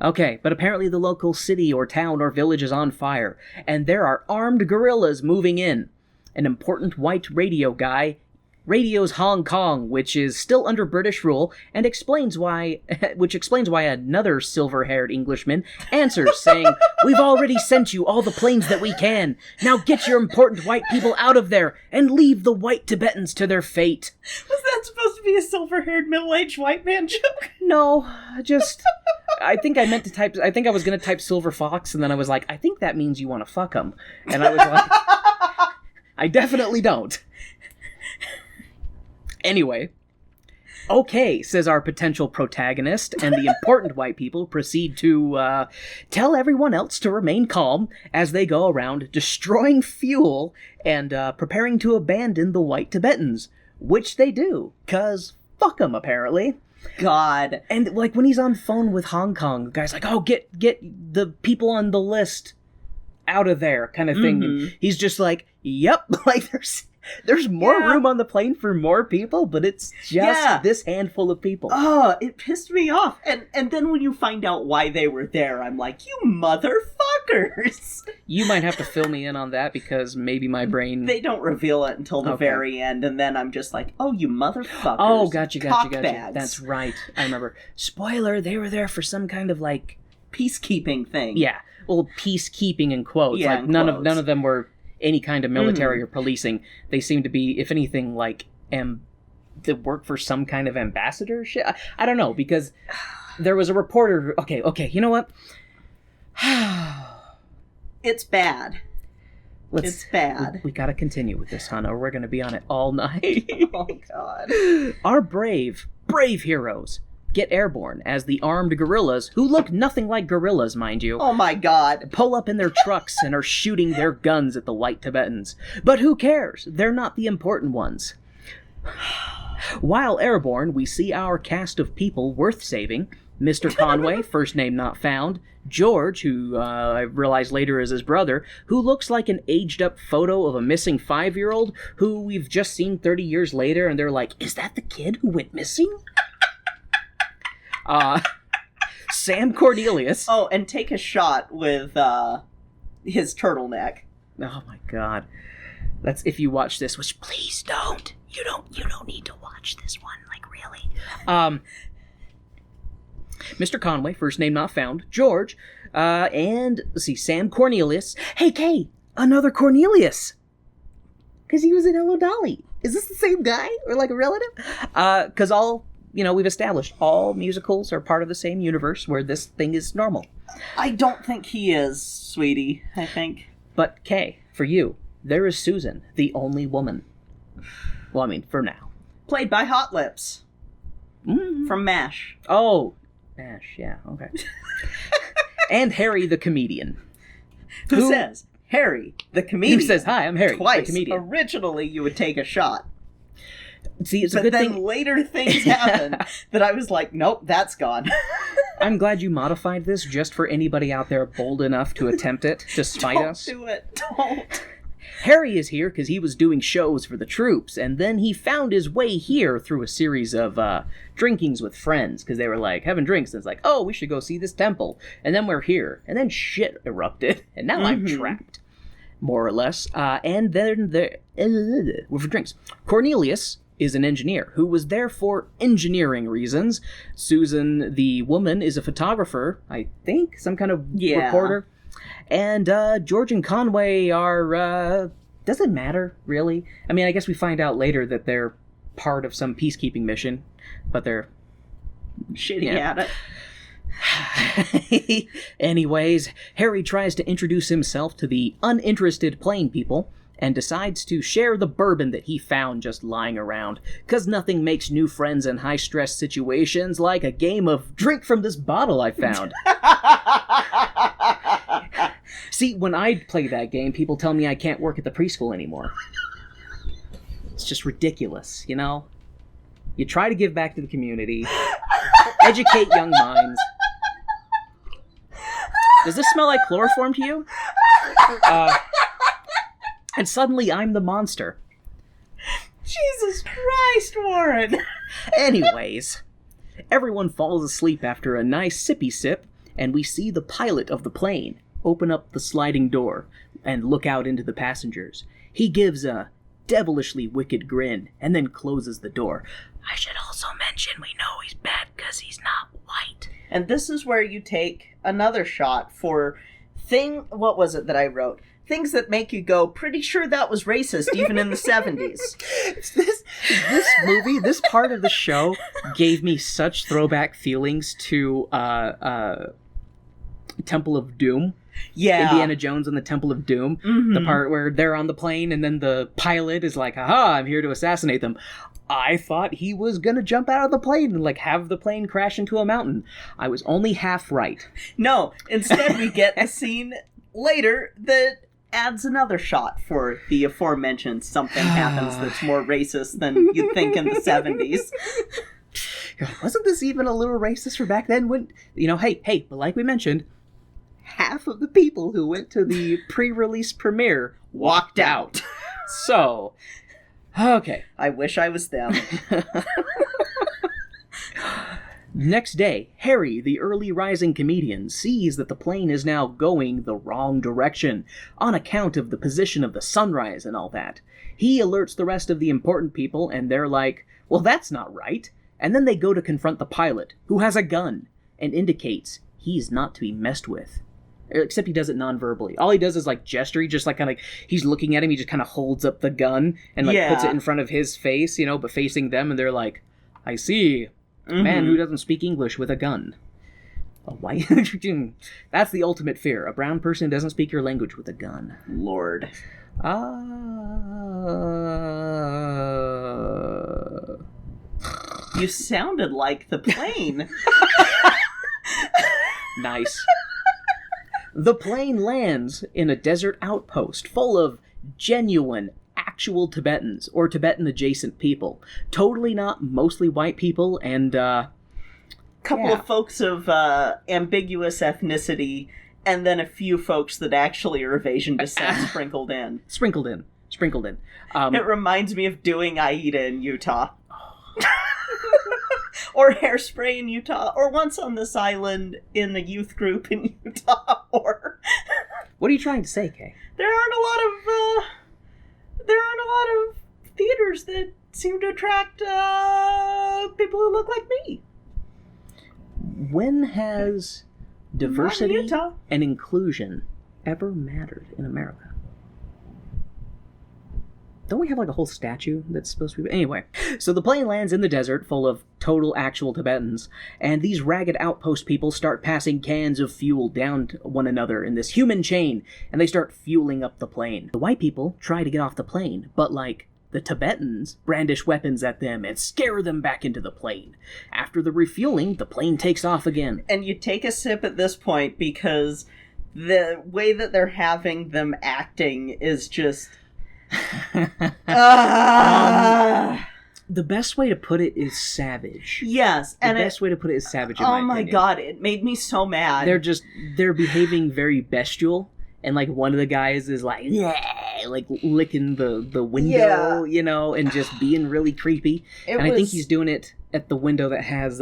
Okay, but apparently the local city or town or village is on fire, and there are armed guerrillas moving in. An important white radio guy radios Hong Kong, which is still under British rule, and explains why another silver-haired Englishman answers, saying, "We've already sent you all the planes that we can. Now get your important white people out of there and leave the white Tibetans to their fate." Was that supposed to be a silver-haired middle-aged white man joke? No, I think I was going to type Silver Fox, and then I was like, I think that means you want to fuck him. And I was like, I definitely don't. Anyway, okay, says our potential protagonist, and the important white people proceed to tell everyone else to remain calm as they go around destroying fuel and preparing to abandon the white Tibetans, which they do, 'cause fuck them, apparently. God. And, like, when he's on phone with Hong Kong, the guy's like, oh, get the people on the list out of there, kind of thing. Mm-hmm. And he's just like, yep, like, there's more room on the plane for more people, but it's just this handful of people. Oh, it pissed me off. And then when you find out why they were there, I'm like, you motherfuckers! You might have to fill me in on that, because maybe my brain... They don't reveal it until the very end, and then I'm just like, oh, you motherfuckers. Oh, gotcha. Cockbags. That's right. I remember. Spoiler, they were there for some kind of, like... peacekeeping thing. Yeah. Well, peacekeeping in quotes. Yeah, like, in none quotes. of them were any kind of military or policing. They seem to be, if anything, like, they work for some kind of ambassadorship. I don't know, because there was a reporter... Okay, you know what? It's bad. It's bad. We gotta continue with this, Hannah. We're gonna be on it all night. Oh, God. Our brave heroes get airborne as the armed guerrillas, who look nothing like gorillas, mind you, Oh, my God. pull up in their trucks and are shooting their guns at the white Tibetans. But who cares? They're not the important ones. While airborne, we see our cast of people worth saving. Mr. Conway, first name not found. George, who I realized later is his brother, who looks like an aged-up photo of a missing 5-year-old who we've just seen 30 years later, and they're like, is that the kid who went missing? Sam Cornelius. Oh, and take a shot with his turtleneck. Oh my God. That's if you watch this, which please don't. You don't need to watch this one, like, really. Mr. Conway, first name not found, George, and let's see, Sam Cornelius. Hey, Kay, another Cornelius. Because he was in Hello Dolly. Is this the same guy or like a relative? Because we've established all musicals are part of the same universe where this thing is normal. I don't think he is, sweetie. I think. But Kay, for you, there is Susan, the only woman. Well, I mean, for now. Played by Hot Lips. Mm-hmm. From MASH. Oh, MASH, yeah, okay. And Harry the comedian. Who says, Harry the comedian. Who says, hi, I'm Harry twice. the comedian. Originally, you would take a shot. See, it's a but good then thing. later things happened that I was like, nope, that's gone. I'm glad you modified this just for anybody out there bold enough to attempt it, to spite us. Don't do it. Don't. Harry is here because he was doing shows for the troops, and then he found his way here through a series of drinkings with friends, because they were like having drinks, and it's like, oh, we should go see this temple, and then we're here, and then shit erupted, and now I'm trapped, more or less. And then we're for drinks. Cornelius is an engineer who was there for engineering reasons. Susan, the woman, is a photographer, I think, some kind of reporter. And George and Conway are, doesn't matter, really. I mean, I guess we find out later that they're part of some peacekeeping mission, but they're shitty at it. Anyways, Harry tries to introduce himself to the uninterested plane people, and decides to share the bourbon that he found just lying around, 'cause nothing makes new friends in high-stress situations like a game of drink from this bottle I found. See, when I play that game, people tell me I can't work at the preschool anymore. It's just ridiculous, you know? You try to give back to the community, educate young minds. Does this smell like chloroform to you? And suddenly I'm the monster. Jesus Christ, Warren! Anyways, everyone falls asleep after a nice sippy sip, and we see the pilot of the plane open up the sliding door and look out into the passengers. He gives a devilishly wicked grin and then closes the door. I should also mention we know he's bad because he's not white. And this is where you take another shot for what was it that I wrote? Things that make you go, pretty sure that was racist even in the 70s. This movie, this part of the show gave me such throwback feelings to Temple of Doom. Yeah. Indiana Jones and the Temple of Doom. Mm-hmm. The part where they're on the plane and then the pilot is like, aha, I'm here to assassinate them. I thought he was gonna jump out of the plane and have the plane crash into a mountain. I was only half right. No, instead we get a scene later that adds another shot for the aforementioned something happens that's more racist than you'd think in the 70s. Wasn't this even a little racist for back then? When, hey, but like we mentioned, half of the people who went to the pre-release premiere walked out. So, okay. I wish I was them. Next day, Harry, the early rising comedian, sees that the plane is now going the wrong direction on account of the position of the sunrise and all that. He alerts the rest of the important people, and they're like, well, that's not right. And then they go to confront the pilot, who has a gun, and indicates he's not to be messed with. Except he does it non-verbally. All he does is gesture. He just he's looking at him. He just kind of holds up the gun and puts it in front of his face, but facing them. And they're like, I see. Mm-hmm. Man who doesn't speak English with a gun. A white? That's the ultimate fear. A brown person who doesn't speak your language with a gun. Lord. You sounded like the plane. Nice. The plane lands in a desert outpost full of genuine, actual Tibetans or Tibetan-adjacent people. Totally not mostly white people, and couple of folks of ambiguous ethnicity, and then a few folks that actually are of Asian descent sprinkled in. Sprinkled in. It reminds me of doing Aida in Utah. Or Hairspray in Utah, or Once on This Island in a youth group in Utah, or... What are you trying to say, Kay? There aren't a lot of theaters that seem to attract people who look like me. When has diversity and inclusion ever mattered in America? Don't we have a whole statue that's supposed to be... Anyway, so the plane lands in the desert full of total actual Tibetans, and these ragged outpost people start passing cans of fuel down to one another in this human chain, and they start fueling up the plane. The white people try to get off the plane, but the Tibetans brandish weapons at them and scare them back into the plane. After the refueling, the plane takes off again. And you take a sip at this point because the way that they're having them acting is just... The best way to put it is savage. Yes, and the best way to put it is savage. In oh my my opinion. God, it made me so mad. They're behaving very bestial, and one of the guys is licking the window, and just being really creepy. I think he's doing it at the window that has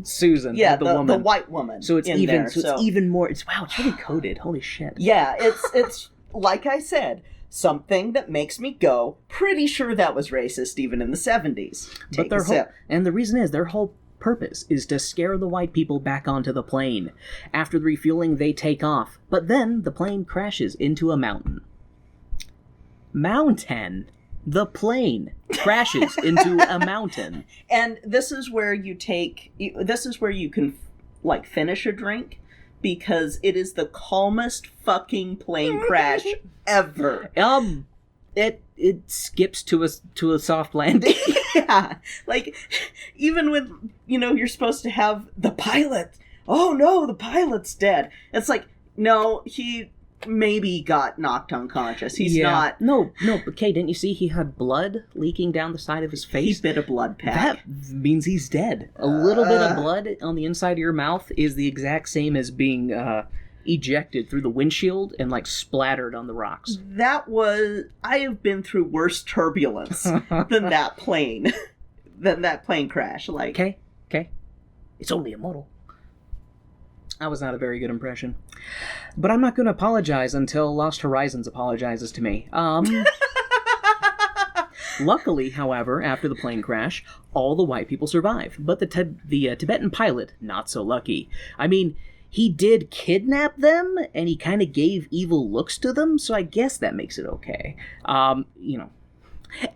Susan, the woman, the white woman. So it's even. It's even more. It's really coded. Holy shit. Yeah, it's like I said. Something that makes me go, pretty sure that was racist even in the 70s. Take a sip. And the reason is, their whole purpose is to scare the white people back onto the plane. After the refueling, they take off. But then, the plane crashes into a mountain. The plane crashes into a mountain. And this is where you can, finish a drink. Because it is the calmest fucking plane crash ever. It skips to a soft landing. Yeah, even when you're supposed to have the pilot. Oh no, the pilot's dead. It's no, he maybe got knocked unconscious. He's not. No, but Kay, didn't you see he had blood leaking down the side of his face? He bit a blood pack. That means he's dead. A little bit of blood on the inside of your mouth is the exact same as being ejected through the windshield and, like, splattered on the rocks. I have been through worse turbulence than that plane. Than that plane crash. Like, Okay. It's only a model. That was not a very good impression. But I'm not going to apologize until Lost Horizons apologizes to me. Luckily, however, after the plane crash, all the white people survive. But the Tibetan pilot, not so lucky. I mean, he did kidnap them, and he kind of gave evil looks to them, so I guess that makes it okay.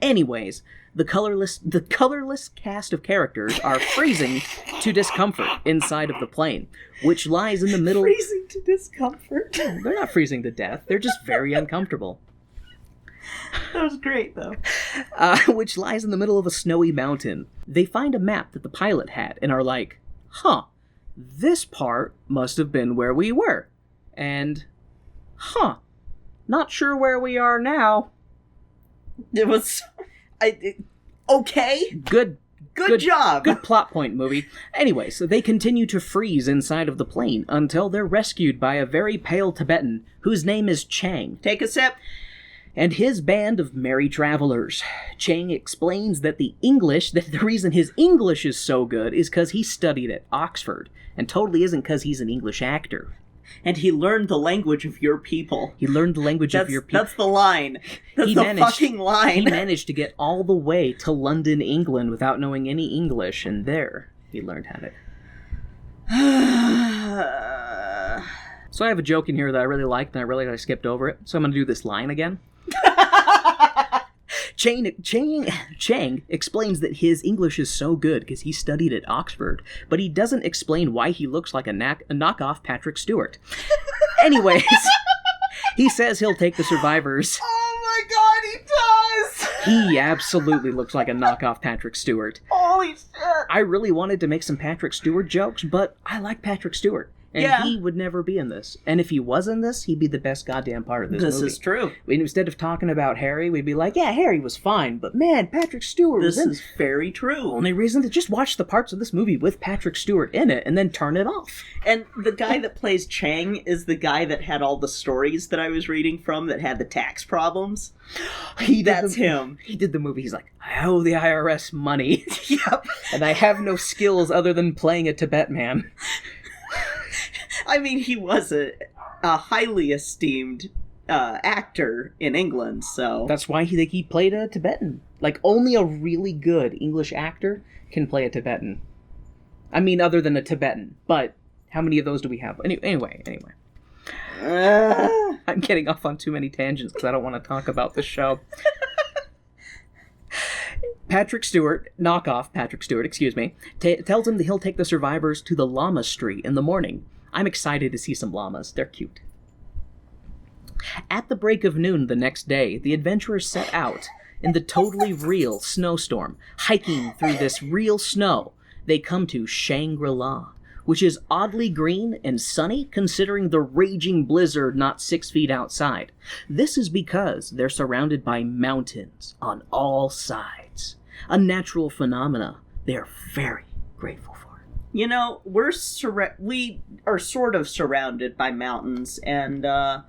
Anyways, the colorless cast of characters are freezing to discomfort inside of the plane, which lies in the middle... Freezing to discomfort? They're not freezing to death. They're just very uncomfortable. That was great, though. Which lies in the middle of a snowy mountain. They find a map that the pilot had and are like, this part must have been where we were. And, not sure where we are now. It was... okay? Good job. Good plot point, movie. Anyway, so they continue to freeze inside of the plane until they're rescued by a very pale Tibetan whose name is Chang. Take a sip. And his band of merry travelers. Chang explains that the reason his English is so good is because he studied at Oxford, and totally isn't because he's an English actor. And he learned the language of your people. He learned the language of your people. That's the line. That's the fucking line. He managed to get all the way to London, England, without knowing any English, and there he learned how to... So I have a joke in here that I really liked, and I skipped over it, so I'm going to do this line again. Chang explains that his English is so good because he studied at Oxford, but he doesn't explain why he looks like a knockoff Patrick Stewart. Anyways, he says he'll take the survivors. Oh my god, he does! He absolutely looks like a knockoff Patrick Stewart. Holy shit! I really wanted to make some Patrick Stewart jokes, but I like Patrick Stewart. And he would never be in this. And if he was in this, he'd be the best goddamn part of this movie. This is true. And instead of talking about Harry, we'd be like, yeah, Harry was fine, but man, Patrick Stewart was in. This is very true. Only reason to just watch the parts of this movie with Patrick Stewart in it and then turn it off. And the guy that plays Chang is the guy that had all the stories that I was reading from that had the tax problems. That's him. He did the movie. He's like, I owe the IRS money. Yep. And I have no skills other than playing a Tibet man. I mean, he was a highly esteemed actor in England, so... That's why he played a Tibetan. Like, only a really good English actor can play a Tibetan. I mean, other than a Tibetan. But how many of those do we have? Anyway. I'm getting off on too many tangents because I don't want to talk about the show. Knockoff Patrick Stewart, excuse me, tells him that he'll take the survivors to the llama street in the morning. I'm excited to see some llamas. They're cute. At the break of noon the next day, the adventurers set out in the totally real snowstorm, hiking through this real snow. They come to Shangri-La, which is oddly green and sunny considering the raging blizzard not 6 feet outside. This is because they're surrounded by mountains on all sides. A natural phenomena they are very grateful for. You know, we are sort of surrounded by mountains, and I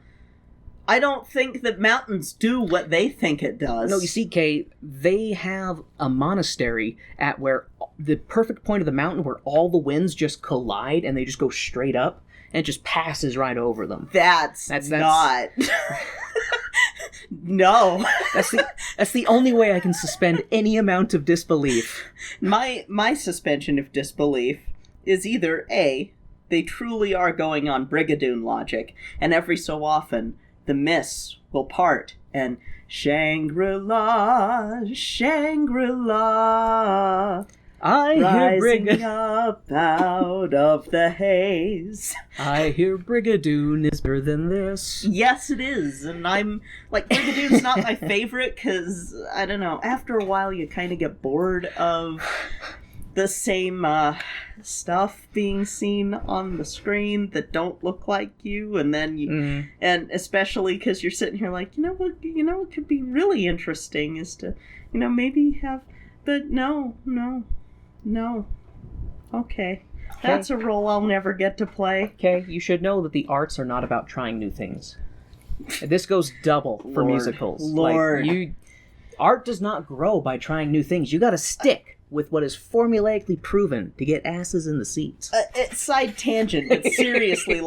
don't think that mountains do what they think it does. No, you see, Kay, they have a monastery at where the perfect point of the mountain where all the winds just collide and they just go straight up, and it just passes right over them. That's not... No. That's the only way I can suspend any amount of disbelief. My suspension of disbelief is either A, they truly are going on Brigadoon logic, and every so often the mists will part and Shangri-La, Shangri-La, I hear rising up out of the haze. I hear Brigadoon is better than this. Yes, it is, and I'm, like, Brigadoon's not my favorite, because, I don't know, after a while you kind of get bored of the same stuff being seen on the screen that don't look like you, and then you, and especially because you're sitting here like, what could be really interesting is to, maybe have, but no, okay. That's a role I'll never get to play. Okay, you should know that the arts are not about trying new things. This goes double for musicals. Lord. Art does not grow by trying new things. You gotta stick with what is formulaically proven to get asses in the seats. Side tangent, but seriously,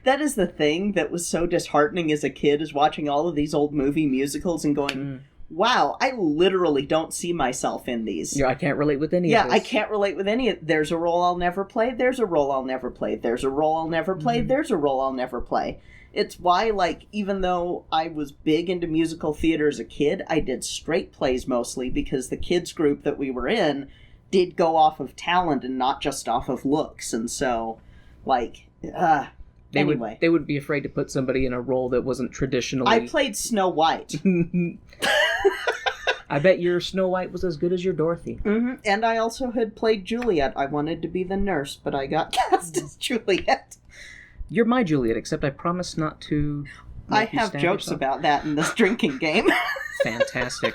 that is the thing that was so disheartening as a kid, is watching all of these old movie musicals and going, wow, I literally don't see myself in these. Yeah, I can't relate with any of this. Yeah, I can't relate with any of... There's a role I'll never play, there's a role I'll never play, there's a role I'll never play, there's a role I'll never play. It's why, even though I was big into musical theater as a kid, I did straight plays mostly, because the kids group that we were in did go off of talent and not just off of looks, and so, anyway. They would be afraid to put somebody in a role that wasn't traditionally... I played Snow White. I bet your Snow White was as good as your Dorothy. Mm-hmm. And I also had played Juliet. I wanted to be the nurse, but I got cast as Juliet. You're my Juliet, except I promise not to... I have jokes about that in this drinking game. Fantastic.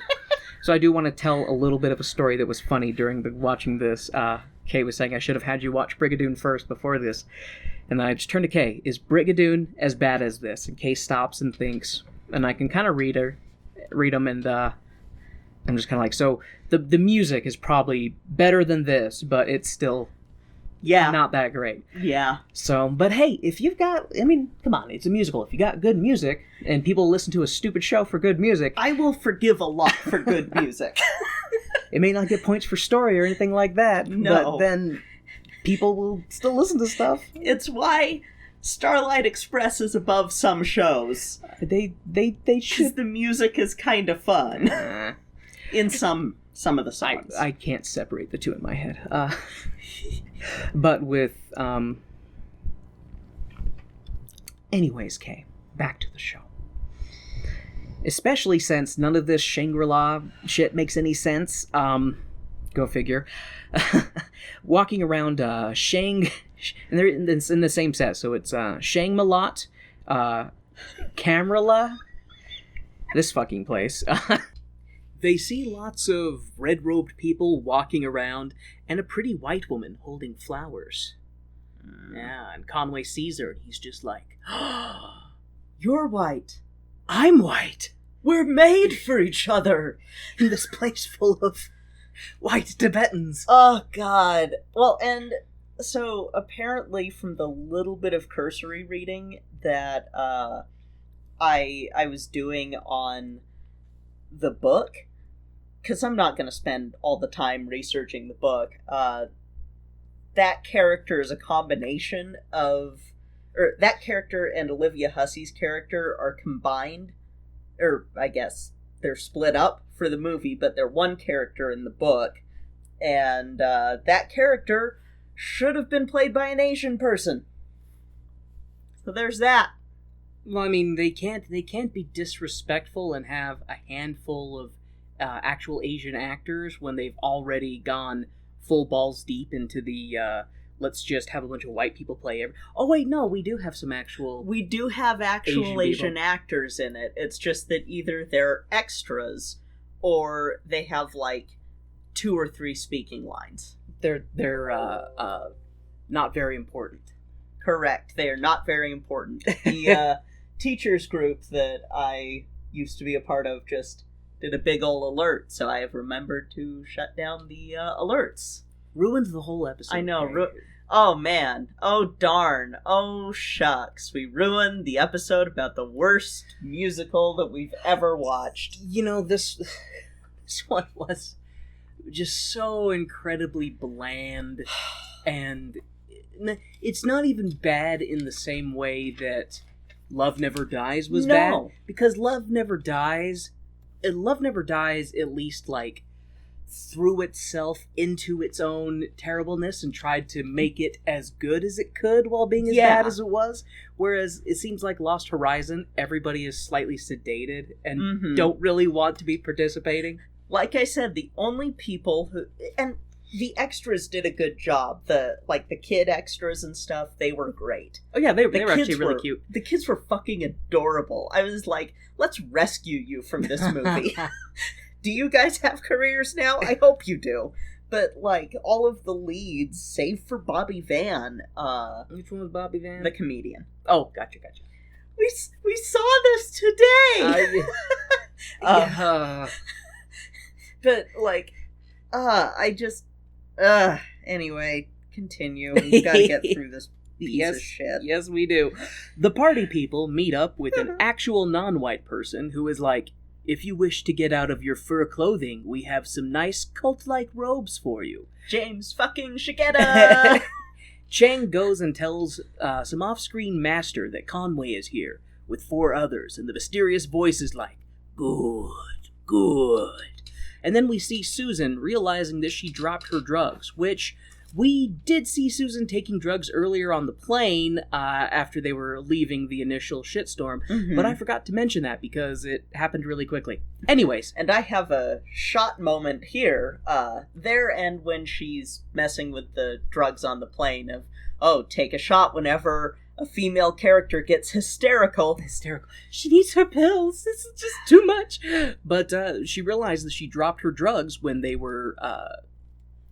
So I do want to tell a little bit of a story that was funny during watching this. Kay was saying I should have had you watch Brigadoon first before this. And I just turned to Kay. Is Brigadoon as bad as this? And Kay stops and thinks. And I can kind of read them, and I'm just kind of like, so the music is probably better than this, but it's still not that great. Yeah. So, but hey, if you've got, come on, it's a musical. If you got good music, and people listen to a stupid show for good music... I will forgive a lot for good music. It may not get points for story or anything like that, but then people will still listen to stuff. It's why Starlight Express is above some shows. They should. Because the music is kind of fun. In some of the songs. I can't separate the two in my head. But with... Anyways, Kay, back to the show. Especially since none of this Shangri-La shit makes any sense. Go figure. Walking around and they're in the same set, so it's Shang-Malot, Camera-La, this fucking place. They see lots of red-robed people walking around, and a pretty white woman holding flowers. Yeah, and Conway sees her, and he's just like, oh, you're white. I'm white. We're made for each other in this place full of white Tibetans. Oh, God. Well, and so apparently from the little bit of cursory reading that I was doing on the book, because I'm not going to spend all the time researching the book, that character is a combination of... Or that character and Olivia Hussey's character are combined, or I guess they're split up for the movie, but they're one character in the book, and that character should have been played by an Asian person. So there's that. Well, they can't be disrespectful and have a handful of actual Asian actors when they've already gone full balls deep into the let's just have a bunch of white people play Oh wait, no, we do have some actual... We do have actual Asian actors in it. It's just that either they're extras or they have 2 or 3 speaking lines. They're not very important. Correct. They are not very important. The teachers group that I used to be a part of just did a big ol' alert, so I have remembered to shut down the alerts. Ruined the whole episode. I know. Oh, man. Oh, darn. Oh, shucks. We ruined the episode about the worst musical that we've ever watched. This one was just so incredibly bland, and it's not even bad in the same way that Love Never Dies was bad. Because Love Never Dies at least, threw itself into its own terribleness and tried to make it as good as it could while being as bad as it was. Whereas it seems like Lost Horizon, everybody is slightly sedated and don't really want to be participating. Like I said, the only people who... And the extras did a good job. The kid extras and stuff, they were great. Oh yeah, they were actually really cute. The kids were fucking adorable. I was like, let's rescue you from this movie. Do you guys have careers now? I hope you do. but, like, all of the leads, save for Bobby Van, Which one was Bobby Van? the comedian. Oh, gotcha. We saw this today! But, like, anyway, continue. We've got to get through this piece of shit. Yes, we do. The party people meet up with an actual non-white person who is like, if you wish to get out of your fur clothing, we have some nice cult-like robes for you. James fucking Shigeta! Chang goes and tells some off-screen master that Conway is here with 4 others, and the mysterious voice is like, good. And then we see Susan realizing that she dropped her drugs, which we did see Susan taking drugs earlier on the plane after they were leaving the initial shitstorm, but I forgot to mention that because it happened really quickly. Anyways. And I have a shot moment here, there and when she's messing with the drugs on the plane of, take a shot whenever a female character gets hysterical. She needs her pills. This is just too much. But she realized that she dropped her drugs when they were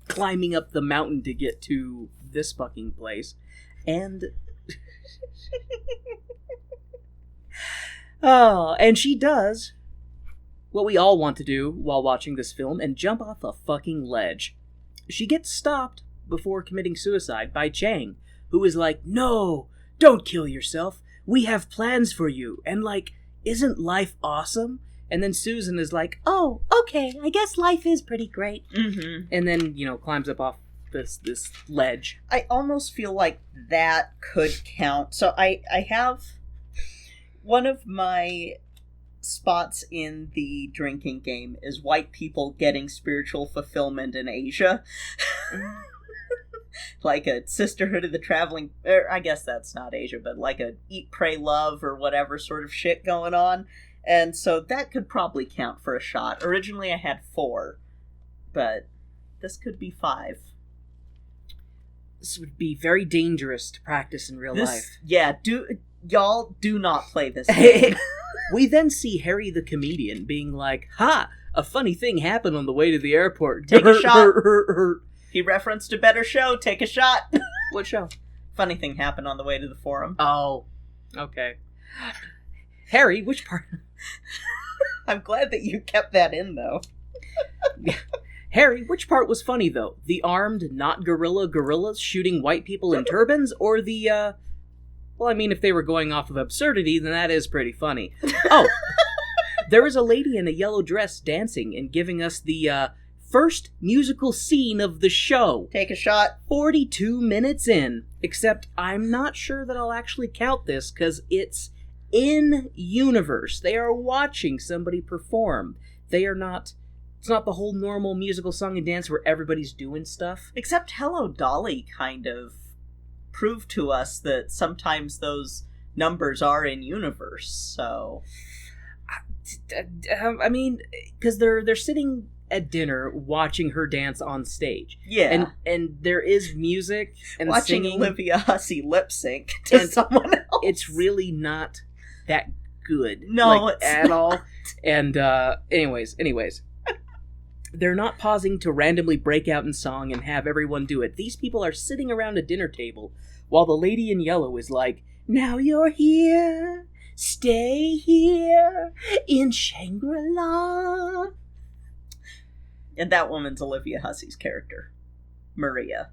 climbing up the mountain to get to this fucking place. And and she does what we all want to do while watching this film and jump off a fucking ledge. She gets stopped before committing suicide by Chang, who is like, no, don't kill yourself. We have plans for you. And like, isn't life awesome? And then Susan is like, oh, okay, I guess life is pretty great. And then, climbs up off this ledge. I almost feel like that could count. So I have one of my spots in the drinking game is white people getting spiritual fulfillment in Asia. Like a Sisterhood of the Traveling, I guess that's not Asia, but like a Eat, Pray, Love or whatever sort of shit going on. And so that could probably count for a shot. Originally I had 4, but this could be 5. This would be very dangerous to practice in real life. Yeah, y'all do not play this game. We then see Harry the comedian being like, a funny thing happened on the way to the airport. Take a shot. He referenced a better show. Take a shot. What show? Funny thing happened on the way to the forum. Oh, okay. Harry, which part? I'm glad that you kept that in, though. Harry, which part was funny, though? The armed, not gorillas shooting white people in turbans, or the, well, I mean, if they were going off of absurdity, then that is pretty funny. Oh, there was a lady in a yellow dress dancing and giving us the, first musical scene of the show. Take a shot. 42 minutes in. Except I'm not sure that I'll actually count this, because it's in-universe. They are watching somebody perform. They are not... It's not the whole normal musical song and dance where everybody's doing stuff. Except Hello Dolly kind of proved to us that sometimes those numbers are in-universe, so... I mean, because they're sitting at dinner watching her dance on stage. Yeah. And there is music and watching singing. Olivia Hussey lip sync to someone else. It's really not that good. No, it's at not. all. And anyways. They're not pausing to randomly break out in song and have everyone do it. These people are sitting around a dinner table while the lady in yellow is like, now you're here, stay here in Shangri-La. And that woman's Olivia Hussey's character, Maria,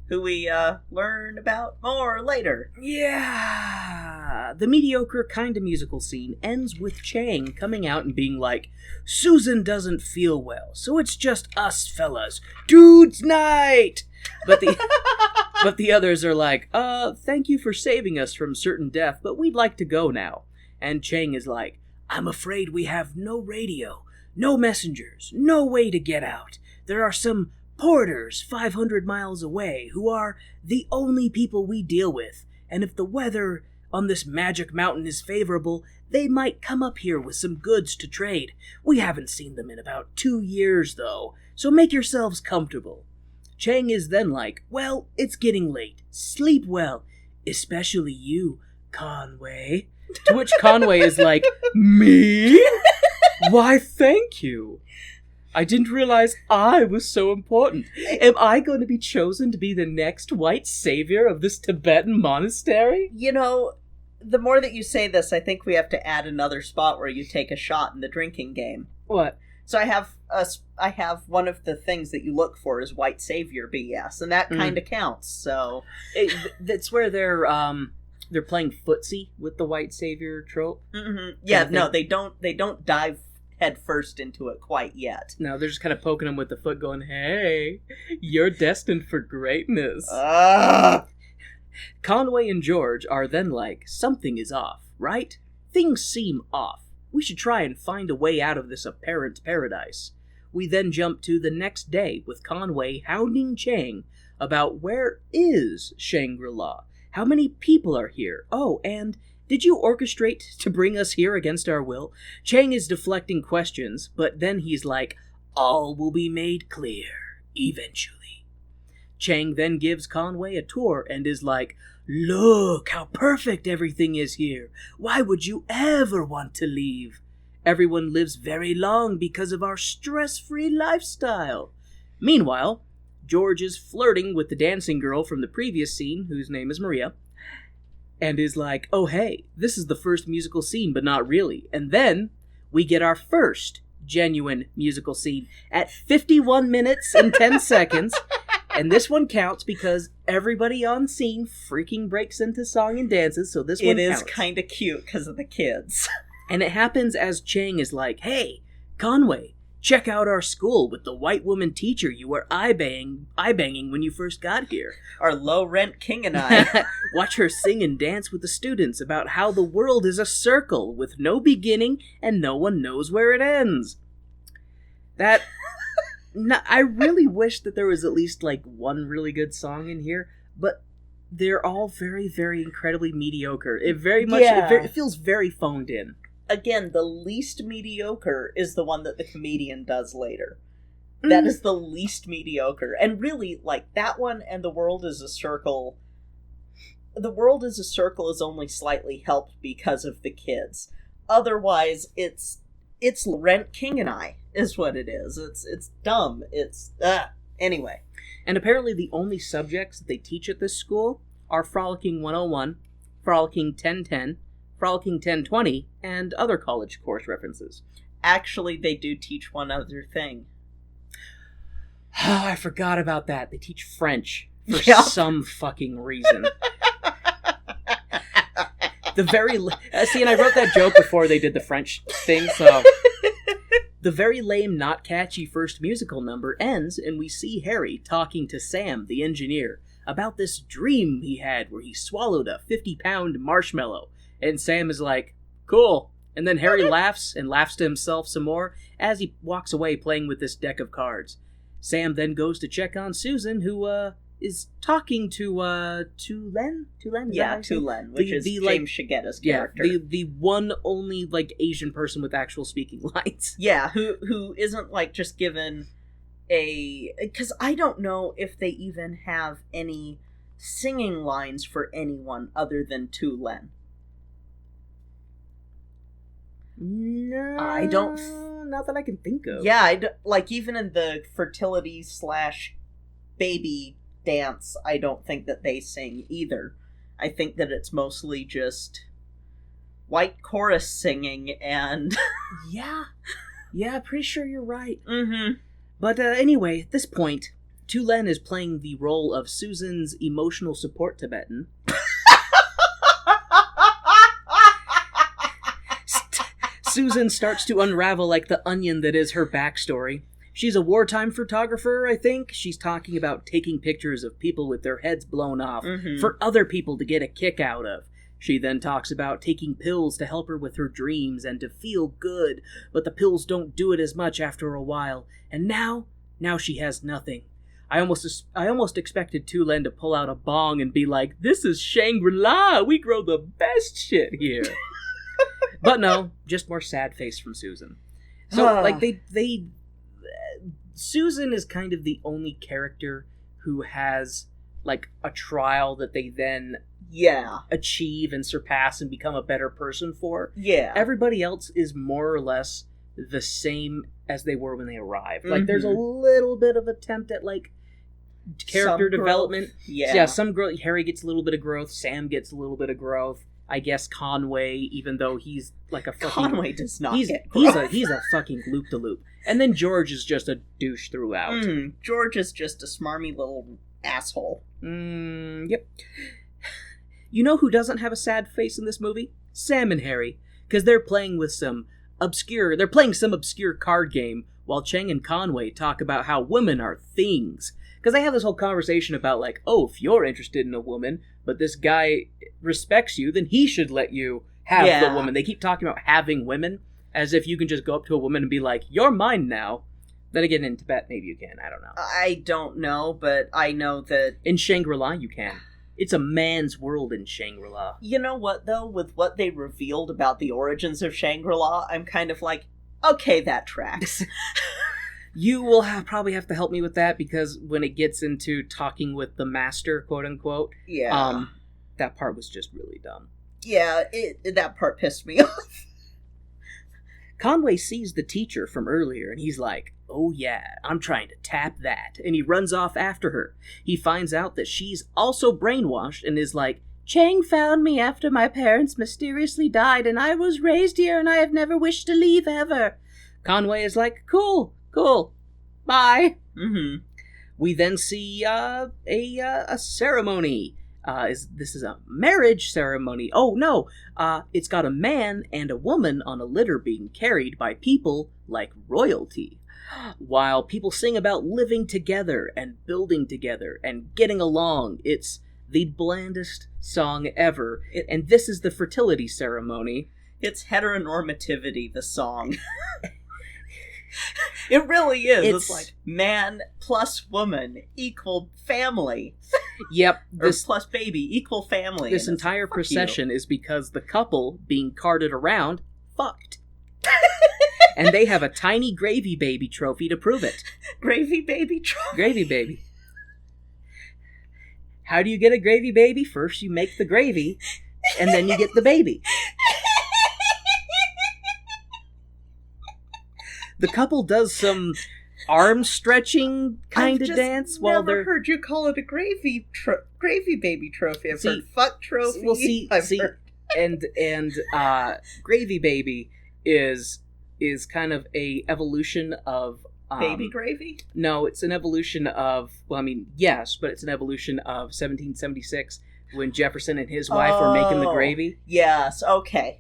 who we learn about more later. Yeah. The mediocre kind of musical scene ends with Chang coming out and being like, Susan doesn't feel well, so it's just us fellas. Dude's night! But the others are like, thank you for saving us from certain death, but we'd like to go now. And Chang is like, I'm afraid we have no radio, no messengers, no way to get out. There are some porters 500 miles away who are the only people we deal with, and if the weather on this magic mountain is favorable, they might come up here with some goods to trade. We haven't seen them in about 2 years, though, so make yourselves comfortable. Chang is then like, well, it's getting late. Sleep well, especially you, Conway. To which Conway is like, me? Why, thank you. I didn't realize I was so important. Am I going to be chosen to be the next white savior of this Tibetan monastery? You know, the more that you say this, I think we have to add another spot where you take a shot in the drinking game. What? So I have one of the things that you look for is white savior BS, and that kind of counts. So That's where they're playing footsie with the white savior trope. Mm-hmm. Yeah, no, they don't dive head first into it quite yet. No, they're just kind of poking him with the foot, going, "Hey, you're destined for greatness." Conway and George are then like, "Something is off, right? Things seem off. We should try and find a way out of this apparent paradise." We then jump to the next day with Conway hounding Chang about where is Shangri-La? How many people are here? Oh, and did you orchestrate to bring us here against our will? Chang is deflecting questions, but then he's like, "All will be made clear, eventually." Chang then gives Conway a tour and is like, "Look how perfect everything is here. Why would you ever want to leave? Everyone lives very long because of our stress-free lifestyle." Meanwhile, George is flirting with the dancing girl from the previous scene, whose name is Maria, and is like, "Oh hey, this is the first musical scene, but not really." And then we get our first genuine musical scene at 51 minutes and 10 seconds. And this one counts because everybody on scene freaking breaks into song and dances, so this one counts. It is kind of cute because of the kids. And it happens as Chang is like, "Hey, Conway, check out our school with the white woman teacher you were eye-banging when you first got here. Our low-rent king and I." Watch her sing and dance with the students about how the world is a circle with no beginning and no one knows where it ends. That... I really wish that there was at least, like, one really good song in here, but they're all very, very incredibly mediocre. It very much... Yeah. It feels very phoned in. Again, the least mediocre is the one that the comedian does later. That is the least mediocre. And really, like, that one and The World is a Circle... The World is a Circle is only slightly helped because of the kids. Otherwise, it's Rent King and I, is what it is. It's dumb. Anyway. And apparently the only subjects that they teach at this school are Frolicking 101, Frolicking 1010, Frolicking 1020, and other college course references. Actually, they do teach one other thing. Oh, I forgot about that. They teach French for some fucking reason. And I wrote that joke before they did the French thing, so... The very lame, not catchy first musical number ends, and we see Harry talking to Sam, the engineer, about this dream he had where he swallowed a 50-pound marshmallow. And Sam is like, "Cool." And then Harry laughs and laughs to himself some more as he walks away playing with this deck of cards. Sam then goes to check on Susan, who is talking to Len? Yeah, to Len, which is James Shigeta's character. Yeah, the one only, like, Asian person with actual speaking lines. Yeah, who isn't, like, just given a... Because I don't know if they even have any singing lines for anyone other than to Len. No, I don't... Not that I can think of. Yeah, like, even in the fertility/baby dance, I don't think that they sing either. I think that it's mostly just white chorus singing and... Yeah, pretty sure you're right. Mm-hmm. But anyway, at this point, Tulen is playing the role of Susan's emotional support Tibetan. Susan starts to unravel like the onion that is her backstory. She's a wartime photographer, I think. She's talking about taking pictures of people with their heads blown off for other people to get a kick out of. She then talks about taking pills to help her with her dreams and to feel good, but the pills don't do it as much after a while. And now she has nothing. I almost expected Tulen to pull out a bong and be like, "This is Shangri-La! We grow the best shit here!" But no, just more sad face from Susan. So, like, Susan is kind of the only character who has, like, a trial that they then achieve and surpass and become a better person for. Yeah. Everybody else is more or less the same as they were when they arrived. Like, there's a little bit of attempt at, like, character development. Yeah. Some growth. Harry gets a little bit of growth. Sam gets a little bit of growth. I guess Conway, even though he's like a fucking... Conway does not get growth. growth. He's a fucking loop-de-loop. And then George is just a douche throughout. George is just a smarmy little asshole. Yep. You know who doesn't have a sad face in this movie? Sam and Harry. Because they're playing some obscure card game while Chang and Conway talk about how women are things. Because they have this whole conversation about, like, oh, if you're interested in a woman, but this guy respects you, then he should let you have the woman. They keep talking about having women, as if you can just go up to a woman and be like, you're mine now. Then again, in Tibet, maybe you can. I don't know. I don't know, but I know that... In Shangri-La, you can. It's a man's world in Shangri-La. You know what, though? With what they revealed about the origins of Shangri-La, I'm kind of like, okay, that tracks. You will probably have to help me with that, because when it gets into talking with the master, quote-unquote, that part was just really dumb. Yeah, that part pissed me off. Conway sees the teacher from earlier, and he's like, oh yeah, I'm trying to tap that. And he runs off after her. He finds out that she's also brainwashed and is like, Chang found me after my parents mysteriously died, and I was raised here, and I have never wished to leave ever. Conway is like, cool, bye. We then see a ceremony. This is a marriage ceremony. Oh no, it's got a man and a woman on a litter being carried by people like royalty. While people sing about living together and building together and getting along. It's the blandest song ever. And this is the fertility ceremony. It's heteronormativity, the song. It really is. It's like man plus woman equal family. Yep. Plus baby equal family. This entire procession is because the couple being carted around fucked. And they have a tiny gravy baby trophy to prove it. Gravy baby trophy? Gravy baby. How do you get a gravy baby? First you make the gravy, and then you get the baby. The couple does some arm stretching kind of dance while they're... I've never heard you call it a gravy baby trophy. I've heard fuck trophy. Well, and gravy baby is kind of a evolution of... baby gravy? No, it's an evolution of... Well, I mean, yes, but it's an evolution of 1776 when Jefferson and his wife were making the gravy. Yes, okay.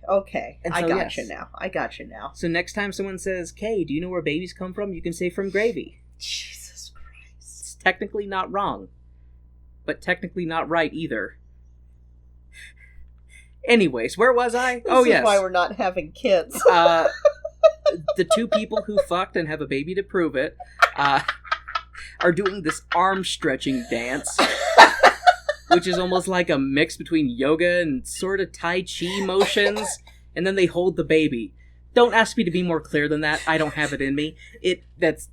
And I so, got you now. So next time someone says, Kay, do you know where babies come from? You can say from gravy. Jesus Christ. It's technically not wrong, but technically not right either. Anyways, where was I? This is why we're not having kids. The two people who fucked and have a baby to prove it are doing this arm stretching dance, which is almost like a mix between yoga and sort of Tai Chi motions, and then they hold the baby. Don't ask me to be more clear than that. I don't have it in me. That's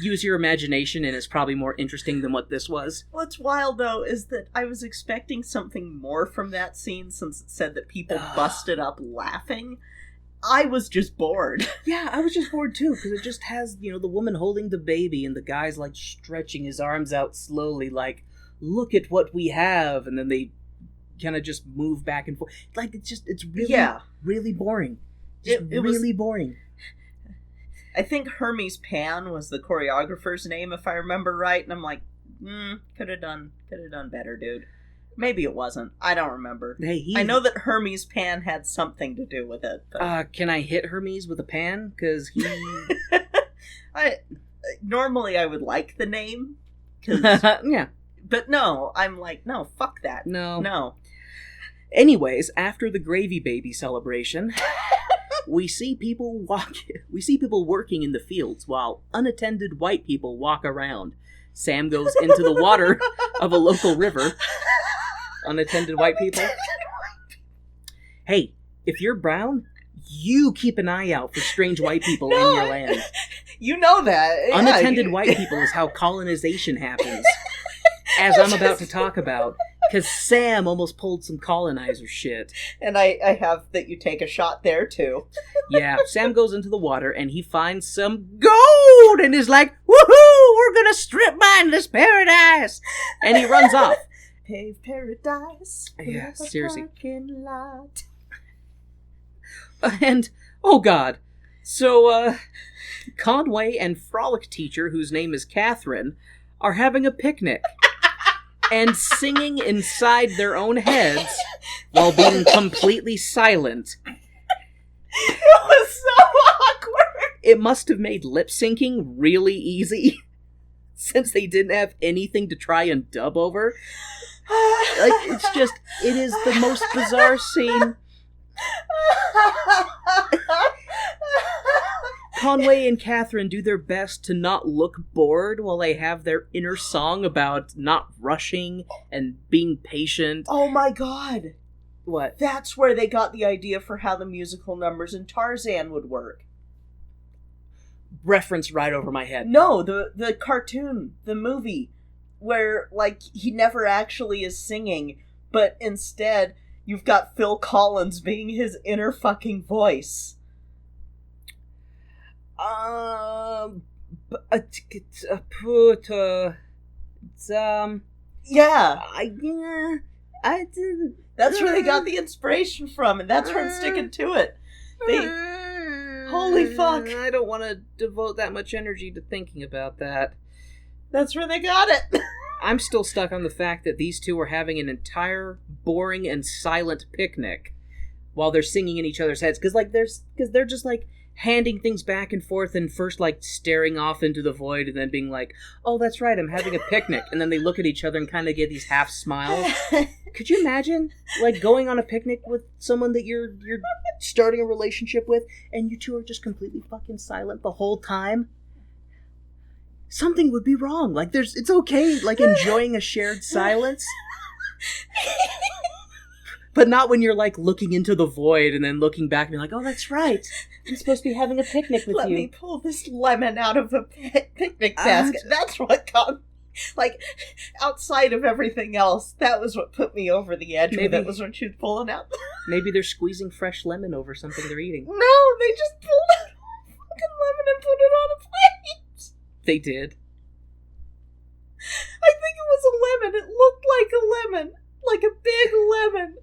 use your imagination, and it's probably more interesting than what this was. What's wild, though, is that I was expecting something more from that scene, since it said that people busted up laughing. I was just bored. Yeah, I was just bored too, because it just has, the woman holding the baby, and the guy's, like, stretching his arms out slowly, like, look at what we have, and then they kind of just move back and forth. Like, it's really, really boring. It really boring. I think Hermes Pan was the choreographer's name, if I remember right, and I'm like, could have done better, dude. Maybe it wasn't. I don't remember. Hey, I know that Hermes Pan had something to do with it. But... can I hit Hermes with a pan? Because he... Normally I would like the name. Yeah. But no, I'm like, no, fuck that. No. Anyways, after the gravy baby celebration, we see people working in the fields while unattended white people walk around. Sam goes into the water of a local river. Unattended white people. Hey, if you're brown, you keep an eye out for strange white people in your land. You know that. Yeah, unattended white people is how colonization happens. As I'm about to talk about, Because Sam almost pulled some colonizer shit. And I have that you take a shot there, too. Yeah, Sam goes into the water and he finds some gold and is like, woohoo, we're gonna strip mine this paradise! And he runs off. Pave paradise. Yeah, seriously. Parking lot. And, oh god. So, Conway and Frolic Teacher, whose name is Catherine, are having a picnic. And singing inside their own heads while being completely silent. It was so awkward. It must have made lip syncing really easy, since they didn't have anything to try and dub over. Like, it is the most bizarre scene. Conway and Catherine do their best to not look bored while they have their inner song about not rushing and being patient. Oh my god. What? That's where they got the idea for how the musical numbers in Tarzan would work. Reference right over my head. No, the cartoon, the movie, where, like, he never actually is singing, but instead you've got Phil Collins being his inner fucking voice. Yeah. I didn't. That's where they got the inspiration from, and that's where I'm sticking to it. Holy fuck. I don't want to devote that much energy to thinking about that. That's where they got it. I'm still stuck on the fact that these two are having an entire boring and silent picnic while they're singing in each other's heads. Because they're just, like, handing things back and forth and first, like, staring off into the void and then being like, oh, that's right, I'm having a picnic. And then they look at each other and kind of get these half smiles. Could you imagine, like, going on a picnic with someone that you're starting a relationship with and you two are just completely fucking silent the whole time? Something would be wrong. Like, it's okay, like, enjoying a shared silence. But not when you're, like, looking into the void and then looking back and being like, oh, that's right. I'm supposed to be having a picnic with Let you. me pull this lemon out of a picnic basket. That's what got me. Like, outside of everything else, that was what put me over the edge. Maybe that was when she was pulling out. Maybe they're squeezing fresh lemon over something they're eating. No, they just pulled out a fucking lemon and put it on a plate. They did. I think it was a lemon. It looked like a lemon. Like a big lemon.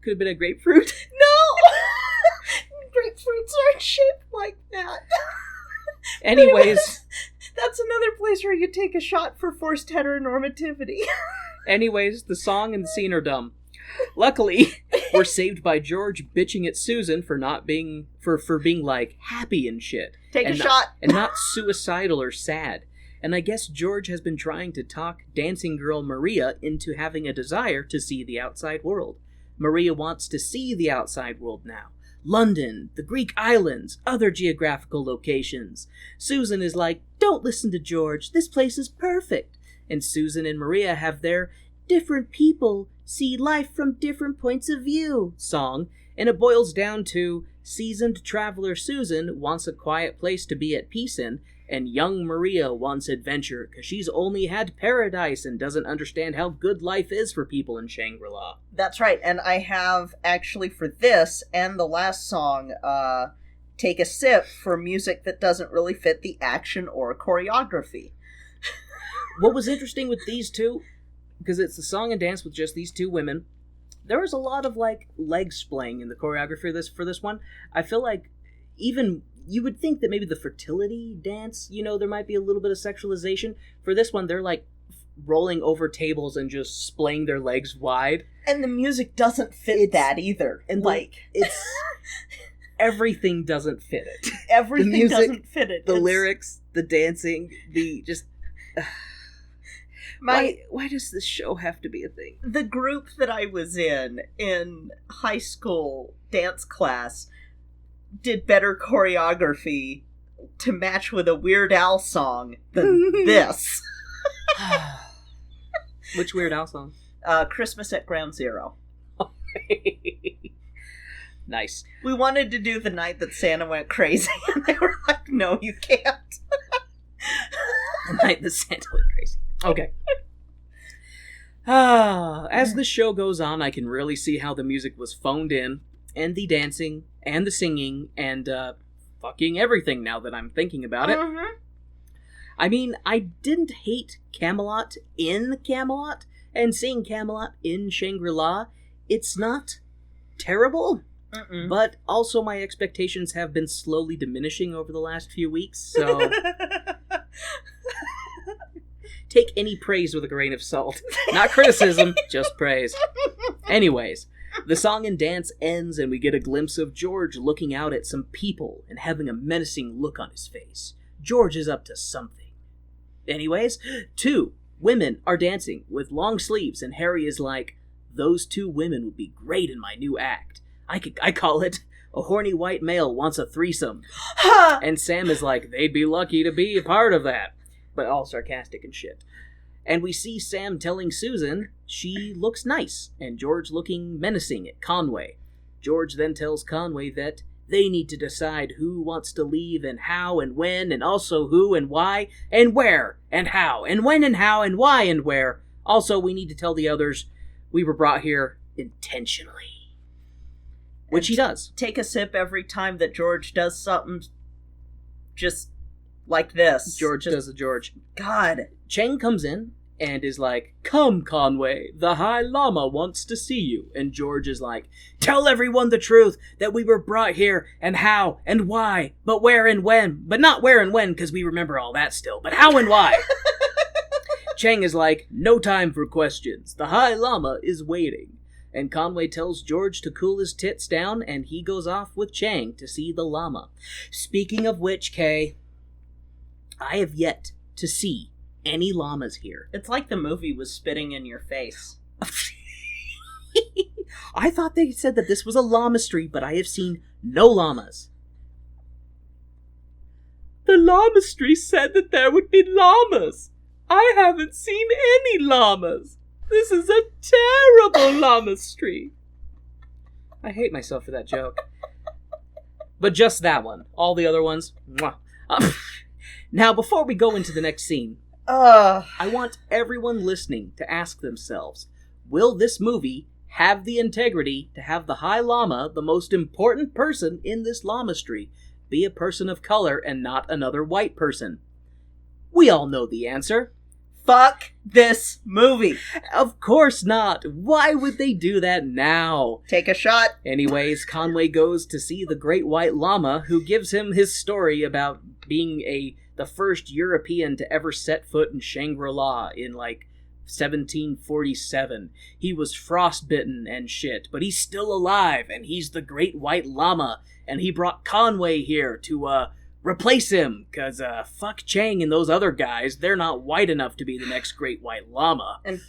Could have been a grapefruit? No! Grapefruits aren't shaped like that. Anyways. That's another place where you take a shot for forced heteronormativity. Anyways, the song and the scene are dumb. Luckily, we're saved by George bitching at Susan for not being, for being, like, happy and shit. Take a shot. And not suicidal or sad. And I guess George has been trying to talk dancing girl Maria into having a desire to see the outside world. Maria wants to see the outside world now. London, the Greek islands, other geographical locations. Susan is like, don't listen to George, this place is perfect. And Susan and Maria have their different people see life from different points of view song, and it boils down to seasoned traveler Susan wants a quiet place to be at peace in, and young Maria wants adventure because she's only had paradise and doesn't understand how good life is for people in Shangri-La. That's right, and I have actually for this and the last song, Take a Sip for music that doesn't really fit the action or choreography. What was interesting with these two, because it's a song and dance with just these two women, there was a lot of, like, leg splaying in the choreography for this one. I feel like even you would think that maybe the fertility dance, you know, there might be a little bit of sexualization. For this one, they're, like, rolling over tables and just splaying their legs wide. And the music doesn't fit that either. And, like, it's... everything doesn't fit it. Everything the music, doesn't fit it. The lyrics, the dancing, the just... Why does this show have to be a thing? The group that I was in high school dance class did better choreography to match with a Weird Al song than this. Which Weird Al song? Christmas at Ground Zero. Nice. We wanted to do the night that Santa went crazy, and they were like, no, you can't. The night that Santa went crazy. Okay. As the show goes on, I can really see how the music was phoned in, and the dancing, and the singing, and fucking everything now that I'm thinking about it. Mm-hmm. I mean, I didn't hate Camelot in Camelot, and seeing Camelot in Shangri-La, it's not terrible, but also my expectations have been slowly diminishing over the last few weeks, so take any praise with a grain of salt. Not criticism, just praise. Anyways, the song and dance ends and we get a glimpse of George looking out at some people and having a menacing look on his face. George is up to something. Anyways, 2 women are dancing with long sleeves, and Harry is like, those 2 women would be great in my new act. I call it, a horny white male wants a threesome. And Sam is like, they'd be lucky to be a part of that. But all sarcastic and shit. And we see Sam telling Susan she looks nice, and George looking menacing at Conway. George then tells Conway that they need to decide who wants to leave and how and when, and also who and why and where and how and when and how and why and where. Also, we need to tell the others we were brought here intentionally. Which he does. Take a sip every time that George does something just like this. George does a George. God. Chang comes in and is like, come, Conway, the High Lama wants to see you. And George is like, tell everyone the truth, that we were brought here, and how, and why, but where and when. But not where and when, because we remember all that still, but how and why. Chang is like, no time for questions. The High Lama is waiting. And Conway tells George to cool his tits down, and he goes off with Chang to see the Lama. Speaking of which, Kay, I have yet to see any llamas here. It's like the movie was spitting in your face. I thought they said that this was a llama-street, but I have seen no llamas. The llama-street said that there would be llamas. I haven't seen any llamas. This is a terrible llama-street. I hate myself for that joke. But just that one. All the other ones, mwah. Now, before we go into the next scene, I want everyone listening to ask themselves, will this movie have the integrity to have the High Lama, the most important person in this llama-street, be a person of color and not another white person? We all know the answer. Fuck this movie. Of course not. Why would they do that now? Take a shot. Anyways, Conway goes to see the Great White Llama, who gives him his story about being the first European to ever set foot in Shangri-La in, 1747. He was frostbitten and shit, but he's still alive, and he's the Great White Llama, and he brought Conway here to, replace him, cause, fuck Chang and those other guys, they're not white enough to be the next Great White Llama. And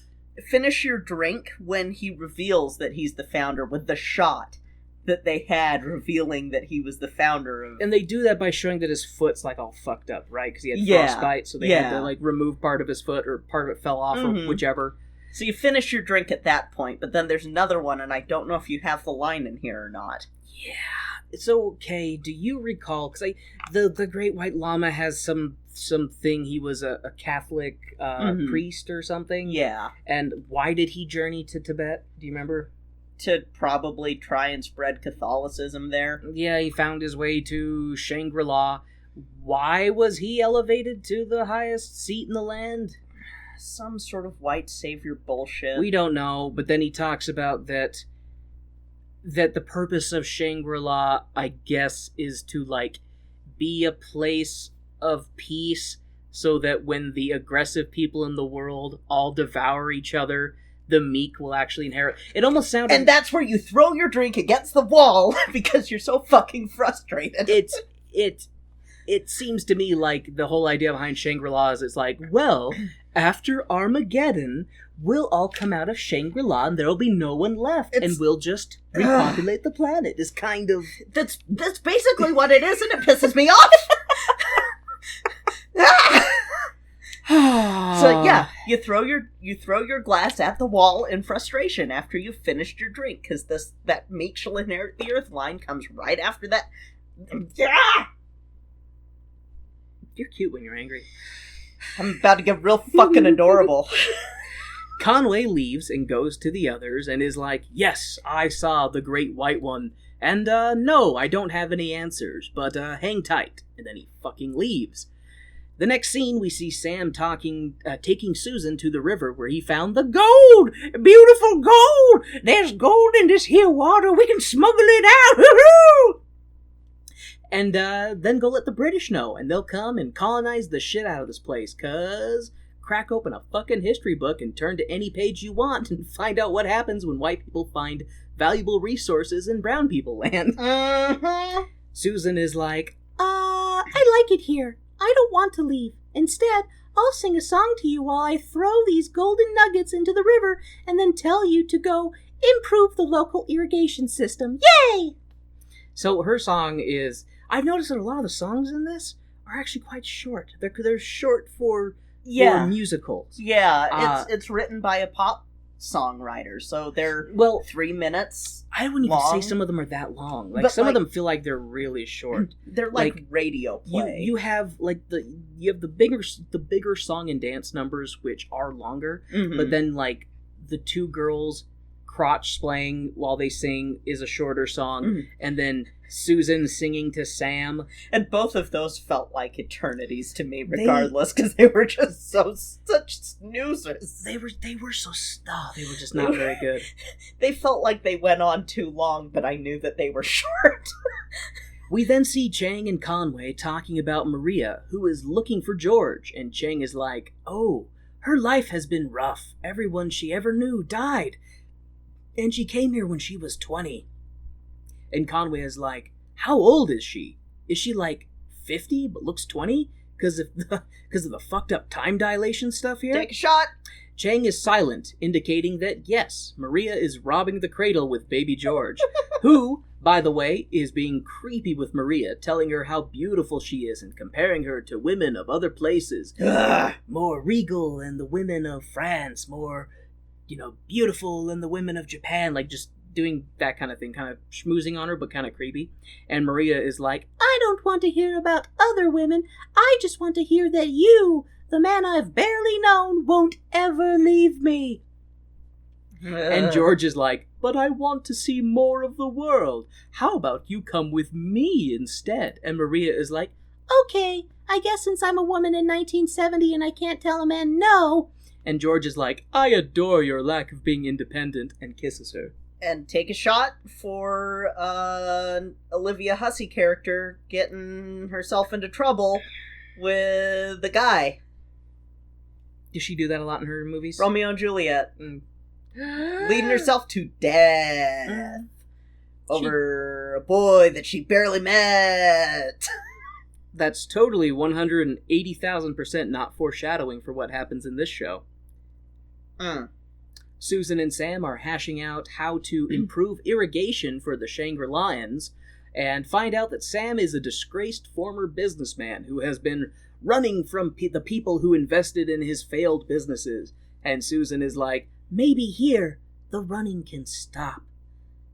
finish your drink when he reveals that he's the founder with the shot that they had revealing that he was the founder of... And they do that by showing that his foot's, all fucked up, right? Because he had frostbite, so they had to, remove part of his foot, or part of it fell off, or whichever. So you finish your drink at that point, but then there's another one, and I don't know if you have the line in here or not. Yeah. So, okay, do you recall, because the Great White Llama has something, he was a Catholic priest or something? Yeah. And why did he journey to Tibet? Do you remember? To probably try and spread Catholicism there. Yeah, he found his way to Shangri-La. Why was he elevated to the highest seat in the land? Some sort of white savior bullshit. We don't know, but then he talks about that the purpose of Shangri-La, I guess, is to, be a place of peace so that when the aggressive people in the world all devour each other, the meek will actually inherit. It almost sounded... And that's where you throw your drink against the wall because you're so fucking frustrated. It seems to me like the whole idea behind Shangri-La is it's after Armageddon, we'll all come out of Shangri-La and there'll be no one left, and we'll just repopulate the planet. Is kind of... That's basically what it is, and it pisses me off! So yeah, you throw your glass at the wall in frustration after you've finished your drink, because that meek shall inherit the earth line comes right after that. You're cute when you're angry. I'm about to get real fucking adorable. Conway leaves and goes to the others and is like, yes, I saw the Great White One, and no, I don't have any answers, but hang tight. And then he fucking leaves. The next scene, we see Sam taking Susan to the river where he found the gold! Beautiful gold! There's gold in this here water, we can smuggle it out! Woohoo! And then go let the British know, and they'll come and colonize the shit out of this place, cause crack open a fucking history book and turn to any page you want and find out what happens when white people find valuable resources in brown people land. Susan is like, I like it here. I don't want to leave. Instead, I'll sing a song to you while I throw these golden nuggets into the river and then tell you to go improve the local irrigation system. Yay! So her song is... I've noticed that a lot of the songs in this are actually quite short. They're short for musicals. Yeah, it's written by a pop songwriter, so they're 3 minutes. I wouldn't even say some of them are that long. Like, some of them feel like they're really short. They're like radio play. You have like the bigger song and dance numbers, which are longer, but then like the two girls crotch splaying while they sing is a shorter song, and then Susan singing to Sam, and both of those felt like eternities to me, regardless, because they were just such snoozers. They were just not very good. They felt like they went on too long, but I knew that they were short. We then see Chang and Conway talking about Maria, who is looking for George, and Chang is like, "Oh, her life has been rough. Everyone she ever knew died, and she came here when she was 20. And Conway is like, how old is she? Is she like 50 but looks 20? Because of the fucked up time dilation stuff here? Take a shot! Chang is silent, indicating that yes, Maria is robbing the cradle with baby George, who, by the way, is being creepy with Maria, telling her how beautiful she is and comparing her to women of other places. More regal than the women of France, more, beautiful than the women of Japan, like just doing that kind of thing, kind of schmoozing on her, but kind of creepy. And Maria is like, I don't want to hear about other women. I just want to hear that you, the man I've barely known, won't ever leave me. And George is like, but I want to see more of the world. How about you come with me instead? And Maria is like, okay, I guess since I'm a woman in 1970 and I can't tell a man no. And George is like, I adore your lack of being independent, and kisses her. And take a shot for Olivia Hussey character getting herself into trouble with the guy. Does she do that a lot in her movies? Romeo and Juliet. Leading herself to death over a boy that she barely met. That's totally 180,000% not foreshadowing for what happens in this show. Susan and Sam are hashing out how to improve irrigation for the Shangri-Lians, and find out that Sam is a disgraced former businessman who has been running from the people who invested in his failed businesses. And Susan is like, maybe here, the running can stop.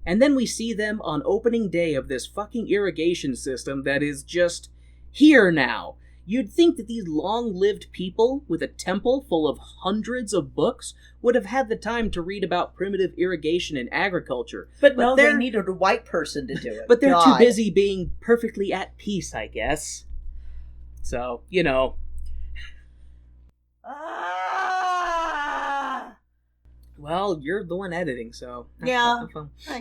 And then we see them on opening day of this fucking irrigation system that is just here now. You'd think that these long-lived people with a temple full of hundreds of books would have had the time to read about primitive irrigation and agriculture. But no, they needed a white person to do it. But they're too busy being perfectly at peace, I guess. So, Well, you're the one editing, so... Yeah, I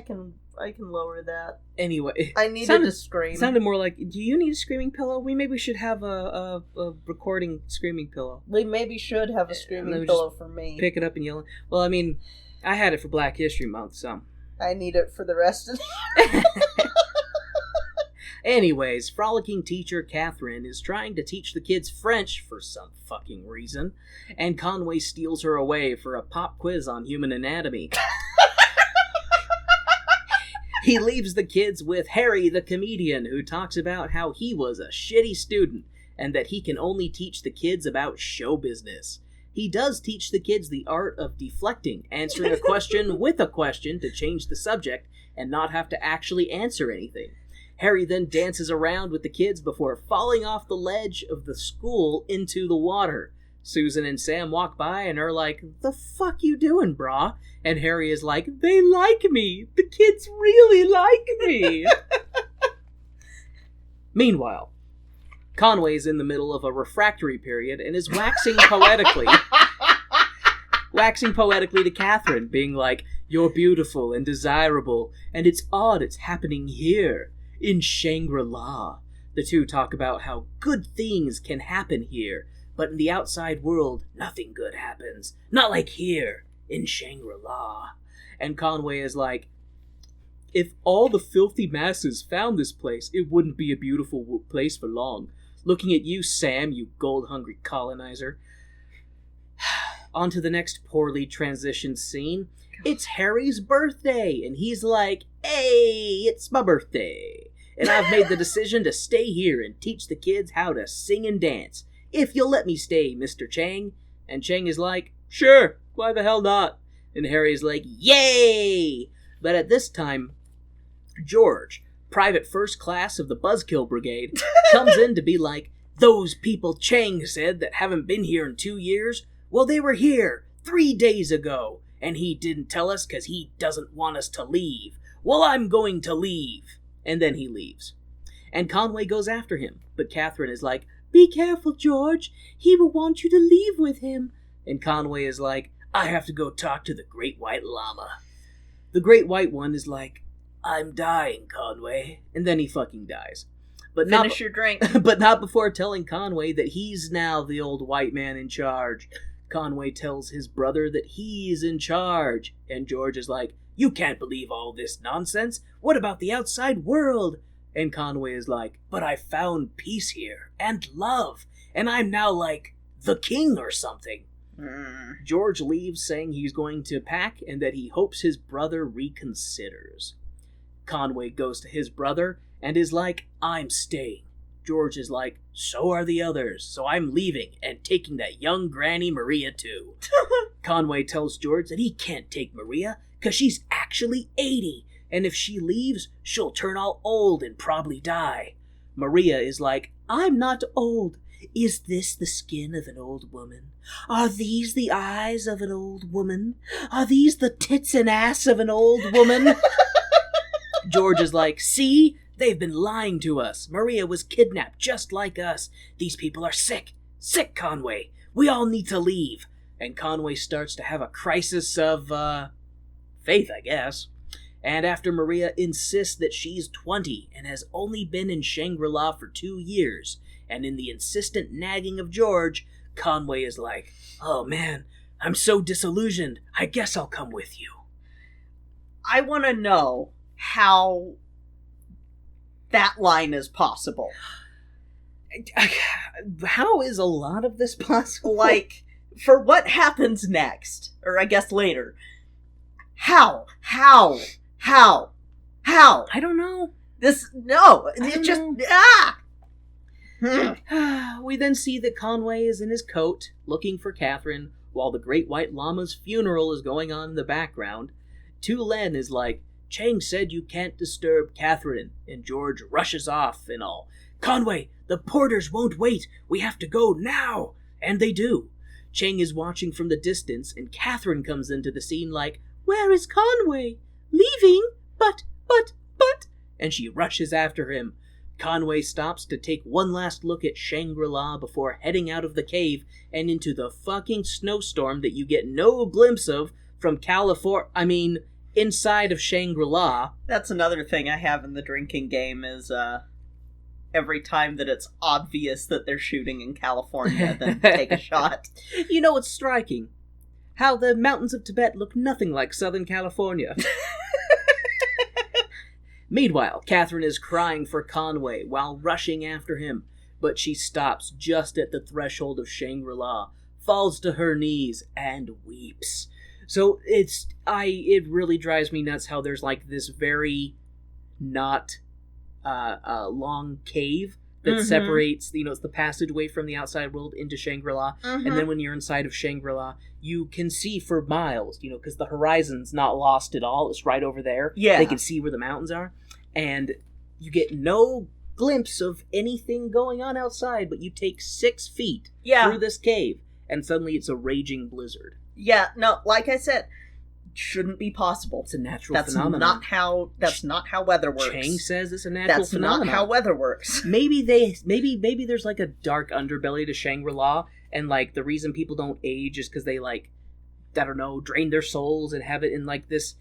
can lower that. Anyway. I needed to scream. It sounded more like, do you need a screaming pillow? We maybe should have a recording screaming pillow. We maybe should have a screaming pillow for me. Pick it up and yell. Well, I mean, I had it for Black History Month, so... I need it for the rest of the... Anyways, frolicking teacher Catherine is trying to teach the kids French for some fucking reason, and Conway steals her away for a pop quiz on human anatomy. He leaves the kids with Harry the comedian, who talks about how he was a shitty student, and that he can only teach the kids about show business. He does teach the kids the art of deflecting, answering a question with a question to change the subject, and not have to actually answer anything. Harry then dances around with the kids before falling off the ledge of the school into the water. Susan and Sam walk by and are like, "The fuck you doing, brah?" And Harry is like, "They like me. The kids really like me." Meanwhile, Conway's in the middle of a refractory period and is waxing poetically to Catherine, being like, "You're beautiful and desirable, and it's odd it's happening here, in Shangri-La." The two talk about how good things can happen here, but in the outside world, nothing good happens. Not like here, in Shangri-La. And Conway is like, "If all the filthy masses found this place, it wouldn't be a beautiful place for long. Looking at you, Sam, you gold-hungry colonizer." On to the next poorly transitioned scene. It's Harry's birthday, and he's like, "Hey, it's my birthday, and I've made the decision to stay here and teach the kids how to sing and dance. If you'll let me stay, Mr. Chang." And Chang is like, "Sure, why the hell not?" And Harry's like, "Yay!" But at this time, George, private first class of the Buzzkill Brigade, comes in to be like, "Those people Chang said that haven't been here in 2 years, well, they were here 3 days ago, and he didn't tell us because he doesn't want us to leave. Well, I'm going to leave." And then he leaves. And Conway goes after him, but Catherine is like, "Be careful, George. He will want you to leave with him." And Conway is like, "I have to go talk to the Great White Llama." The Great White One is like, "I'm dying, Conway." And then he fucking dies. But Finish your drink. But not before telling Conway that he's now the old white man in charge. Conway tells his brother that he's in charge. And George is like, "You can't believe all this nonsense. What about the outside world?" And Conway is like, "But I found peace here, and love, and I'm now like the king or something." George leaves saying he's going to pack and that he hopes his brother reconsiders. Conway goes to his brother and is like, "I'm staying." George is like, "So are the others, so I'm leaving and taking that young Granny Maria too." Conway tells George that he can't take Maria because she's actually 80, and if she leaves, she'll turn all old and probably die. Maria is like, "I'm not old. Is this the skin of an old woman? Are these the eyes of an old woman? Are these the tits and ass of an old woman?" George is like, "See? They've been lying to us. Maria was kidnapped just like us. These people are sick. Sick, Conway. We all need to leave." And Conway starts to have a crisis of, faith, I guess. And after Maria insists that she's 20 and has only been in Shangri-La for 2 years, and in the insistent nagging of George, Conway is like, "Oh man, I'm so disillusioned. I guess I'll come with you." I want to know how that line is possible. How is a lot of this possible? Like, for what happens next, or I guess later. How? I don't know. It's just, We then see that Conway is in his coat, looking for Catherine, while the Great White Llama's funeral is going on in the background. Tu Len is like, "Chang said you can't disturb Catherine," and George rushes off and all. "Conway, the porters won't wait. We have to go now." And they do. Chang is watching from the distance, and Catherine comes into the scene like, "Where is Conway? Leaving? But. And she rushes after him. Conway stops to take one last look at Shangri-La before heading out of the cave and into the fucking snowstorm that you get no glimpse of from inside of Shangri-La. That's another thing I have in the drinking game is, every time that it's obvious that they're shooting in California, then take a shot. You know, it's striking how the mountains of Tibet look nothing like Southern California. Meanwhile, Catherine is crying for Conway while rushing after him, but she stops just at the threshold of Shangri-La, falls to her knees, and weeps. So it really drives me nuts how there's like this very not long cave that separates, it's the passageway from the outside world into Shangri-La, and then when you're inside of Shangri-La, you can see for miles, because the horizon's not lost at all, it's right over there. Yeah. They can see where the mountains are, and you get no glimpse of anything going on outside, but you take 6 feet through this cave, and suddenly it's a raging blizzard. Yeah, no, like I said, shouldn't be possible. It's a natural phenomenon. That's not how weather works. Chang says it's a natural phenomenon. That's not how weather works. Maybe there's like a dark underbelly to Shangri-La, and like the reason people don't age is because they like, I don't know, drain their souls and have it in like this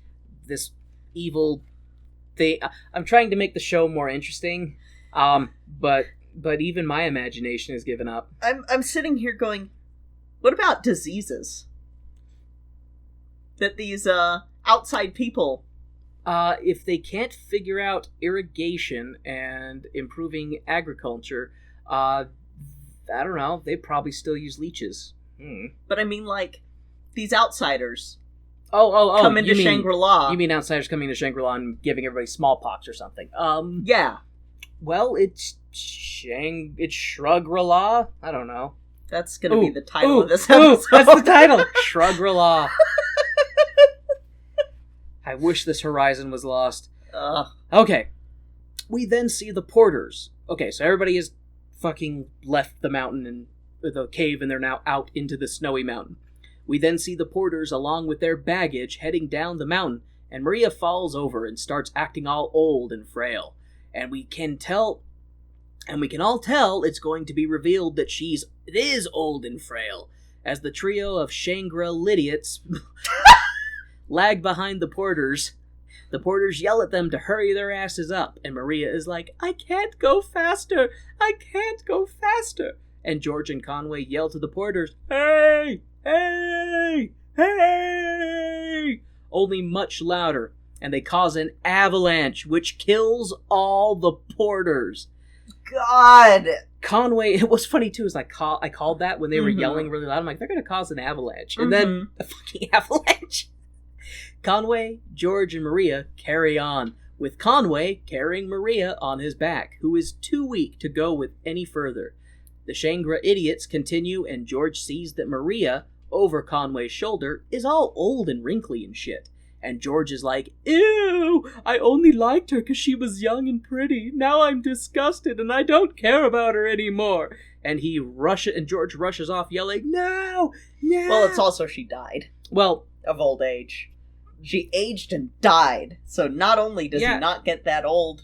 evil thing. I'm trying to make the show more interesting, but even my imagination has given up. I'm sitting here going, what about diseases that these outside people? If they can't figure out irrigation and improving agriculture, I don't know, they probably still use leeches. But I mean, like, these outsiders come into Shangri-La. You mean outsiders coming to Shangri-La and giving everybody smallpox or something? Yeah. Well, it's Shrug-ra-la? I don't know. That's gonna be the title of this episode. That's the title! Shrug-ra-la. I wish this horizon was lost. Okay. We then see the porters. Okay, so everybody has fucking left the mountain and the cave, and they're now out into the snowy mountain. We then see the porters along with their baggage heading down the mountain, and Maria falls over and starts acting all old and frail. And we can all tell it's going to be revealed that it is old and frail, as the trio of Shangri-lidiots lag behind the porters. The porters yell at them to hurry their asses up, and Maria is like, I can't go faster! I can't go faster! And George and Conway yell to the porters, Hey! Hey! Hey! Only much louder, and they cause an avalanche, which kills all the porters. God! Conway, it was funny too, is I called that when they were yelling really loud. I'm like, they're gonna cause an avalanche. And then a fucking avalanche. Conway, George, and Maria carry on, with Conway carrying Maria on his back, who is too weak to go with any further. The Shangri-idiots continue, and George sees that Maria, over Conway's shoulder, is all old and wrinkly and shit. And George is like, Ew! I only liked her because she was young and pretty. Now I'm disgusted and I don't care about her anymore. And George rushes off yelling, No! No! Well, it's also she died. Well, of old age. She aged and died. So not only does he not get that old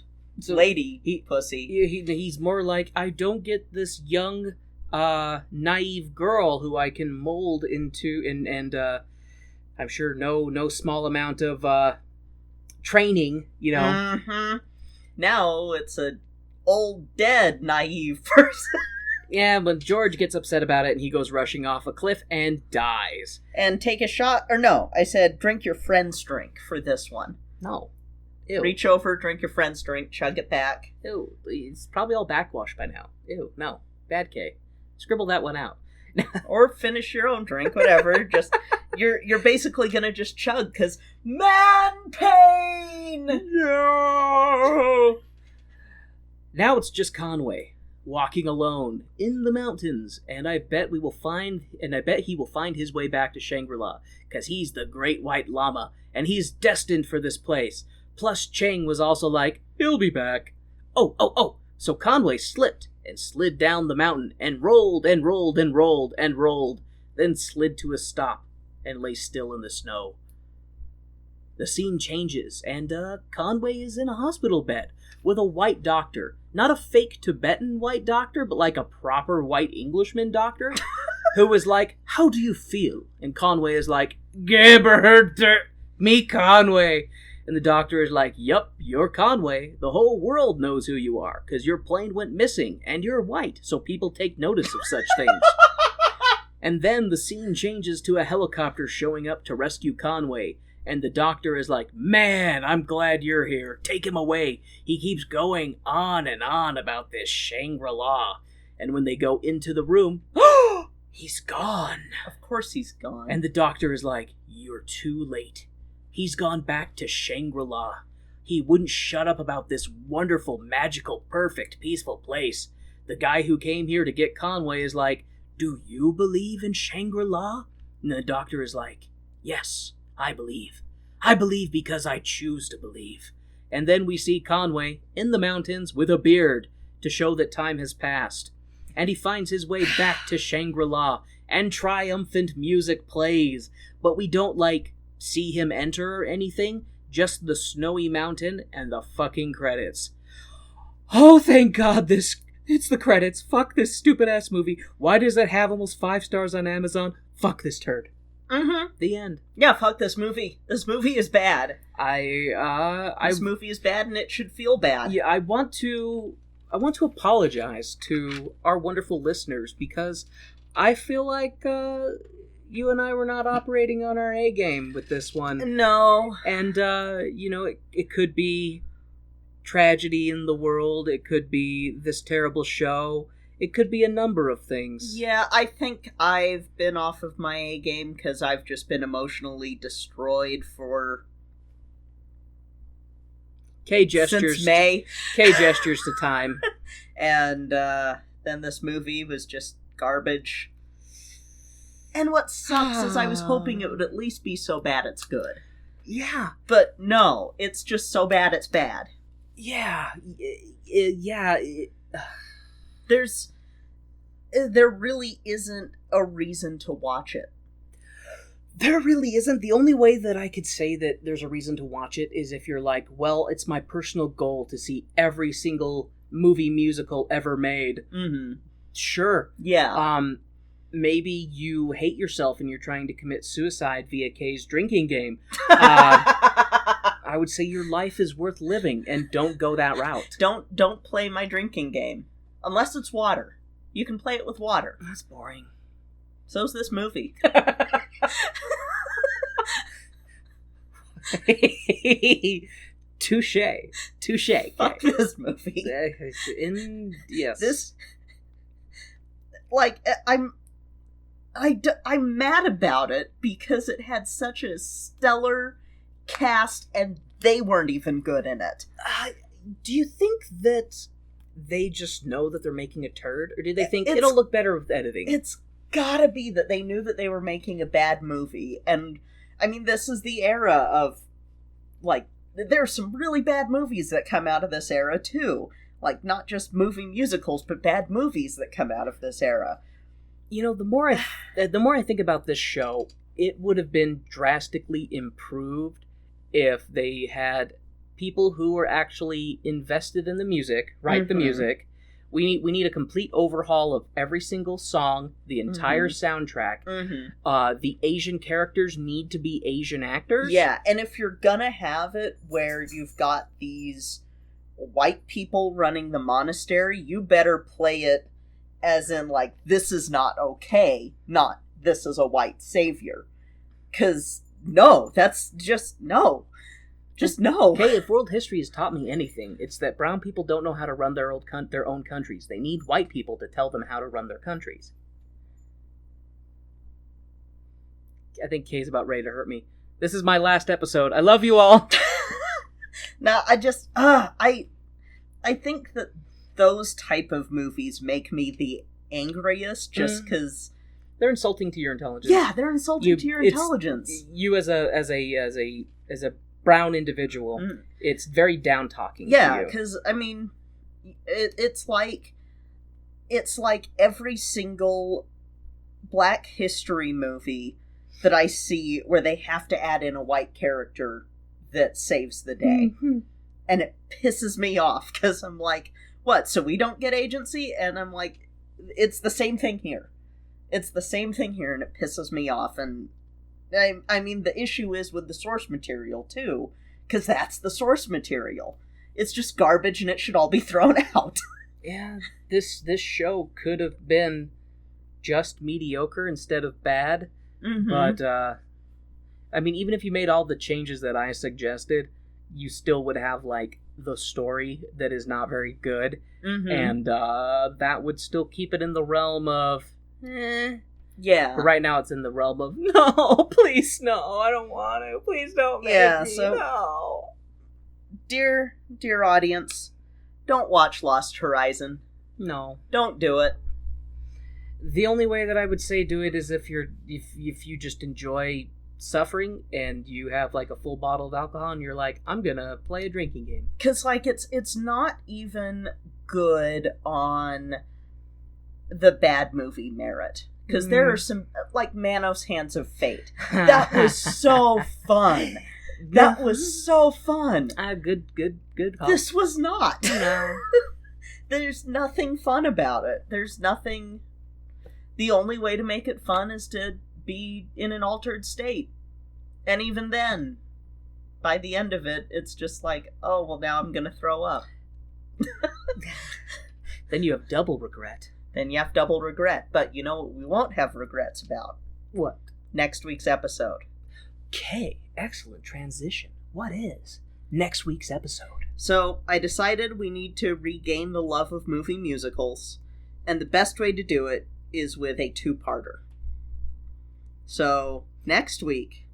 lady pussy. He's more like, I don't get this young, naive girl who I can mold into, and I'm sure no small amount of training, you know. Mm-hmm. Now it's a old dead naive person. Yeah, but George gets upset about it and he goes rushing off a cliff and dies. And take a shot, or no, I said drink your friend's drink for this one. No. Ew. Reach over, drink your friend's drink, chug it back. Ew, it's probably all backwash by now. Ew, no. Bad K. Scribble that one out. Or finish your own drink, whatever. Just you're basically gonna just chug because man pain. No. Now it's just Conway walking alone in the mountains, and I bet he will find his way back to Shangri-La because he's the Great White Llama and he's destined for this place. Plus, Chang was also like, he'll be back. Oh! So Conway slipped and slid down the mountain, and rolled, and rolled, and rolled, and rolled, then slid to a stop, and lay still in the snow. The scene changes, and Conway is in a hospital bed, with a white doctor. Not a fake Tibetan white doctor, but like a proper white Englishman doctor, who is like, how do you feel? And Conway is like, Geberter, me Conway. And the doctor is like, yup, you're Conway. The whole world knows who you are, because your plane went missing, and you're white, so people take notice of such things. And then the scene changes to a helicopter showing up to rescue Conway, and the doctor is like, man, I'm glad you're here. Take him away. He keeps going on and on about this Shangri-La. And when they go into the room, he's gone. Of course he's gone. And the doctor is like, you're too late. He's gone back to Shangri-La. He wouldn't shut up about this wonderful, magical, perfect, peaceful place. The guy who came here to get Conway is like, do you believe in Shangri-La? And the doctor is like, yes, I believe. I believe because I choose to believe. And then we see Conway in the mountains with a beard to show that time has passed. And he finds his way back to Shangri-La, and triumphant music plays, but we don't, like, see him enter or anything, just the snowy mountain and the fucking credits. Oh, thank God it's the credits. Fuck this stupid-ass movie. Why does it have almost 5 stars on Amazon? Fuck this turd. Mm-hmm. The end. Yeah, fuck this movie. This movie is bad. This movie is bad and it should feel bad. Yeah, I want to apologize to our wonderful listeners because I feel like you and I were not operating on our A game with this one. No. And it could be tragedy in the world, it could be this terrible show, it could be a number of things. Yeah, I think I've been off of my A game because I've just been emotionally destroyed for K gestures since May. K gestures to time. And then this movie was just garbage. And what sucks is I was hoping it would at least be so bad it's good. Yeah. But no, it's just so bad it's bad. Yeah. There really isn't a reason to watch it. There really isn't. The only way that I could say that there's a reason to watch it is if you're like, well, it's my personal goal to see every single movie musical ever made. Mm-hmm. Sure. Yeah. Maybe you hate yourself and you're trying to commit suicide via Kay's drinking game. I would say your life is worth living, and don't go that route. Don't play my drinking game. Unless it's water. You can play it with water. That's boring. So's this movie. Touche. Fuck this movie. Yes. This... Like, I'm mad about it because it had such a stellar cast and they weren't even good in it. Do you think that they just know that they're making a turd, or do they think it'll look better with editing? It's gotta be that they knew that they were making a bad movie, and I mean, this is the era of, like, there are some really bad movies that come out of this era too. Like, not just movie musicals, but bad movies that come out of this era. You know, the more I think about this show, it would have been drastically improved if they had people who were actually invested in the music, write the music. We need a complete overhaul of every single song, the entire soundtrack. The Asian characters need to be Asian actors. Yeah, and if you're gonna have it where you've got these white people running the monastery, you better play it as in, like, this is not okay, not this is a white savior. 'Cause, no, that's just, no. Just no. Okay, if world history has taught me anything, it's that brown people don't know how to run their own countries. They need white people to tell them how to run their countries. I think Kay's about ready to hurt me. This is my last episode. I love you all. Now, I think that those type of movies make me the angriest just because they're insulting to your intelligence. Yeah, they're insulting to your intelligence. You as a brown individual, it's very down talking. Yeah, because I mean, it's like every single Black History movie that I see where they have to add in a white character that saves the day. And it pisses me off because I'm like, what, so we don't get agency? And I'm like, it's the same thing here. It's the same thing here, and it pisses me off. And I mean, the issue is with the source material, too, because that's the source material. It's just garbage, and it should all be thrown out. Yeah, this show could have been just mediocre instead of bad. But, I mean, even if you made all the changes that I suggested, you still would have, like, the story that is not very good. And that would still keep it in the realm of, Yeah. But right now it's in the realm of, no, please, no, I don't want to. Please don't make me, no. Dear audience, don't watch Lost Horizon. No. Don't do it. The only way that I would say do it is if you just enjoy suffering and you have like a full bottle of alcohol and you're like, I'm gonna play a drinking game. Because like it's not even good on the bad movie merit. Because there are some, like Manos Hands of Fate. That was so fun. That was so fun. Good call. This was not. No. There's nothing fun about it. There's nothing... The only way to make it fun is to be in an altered state. And even then, by the end of it, it's just like, oh, well, now I'm going to throw up. Then you have double regret. Then you have double regret. But you know what we won't have regrets about? What? Next week's episode. Okay, excellent transition. What is next week's episode? So, I decided we need to regain the love of movie musicals, and the best way to do it is with a two-parter. So, next week,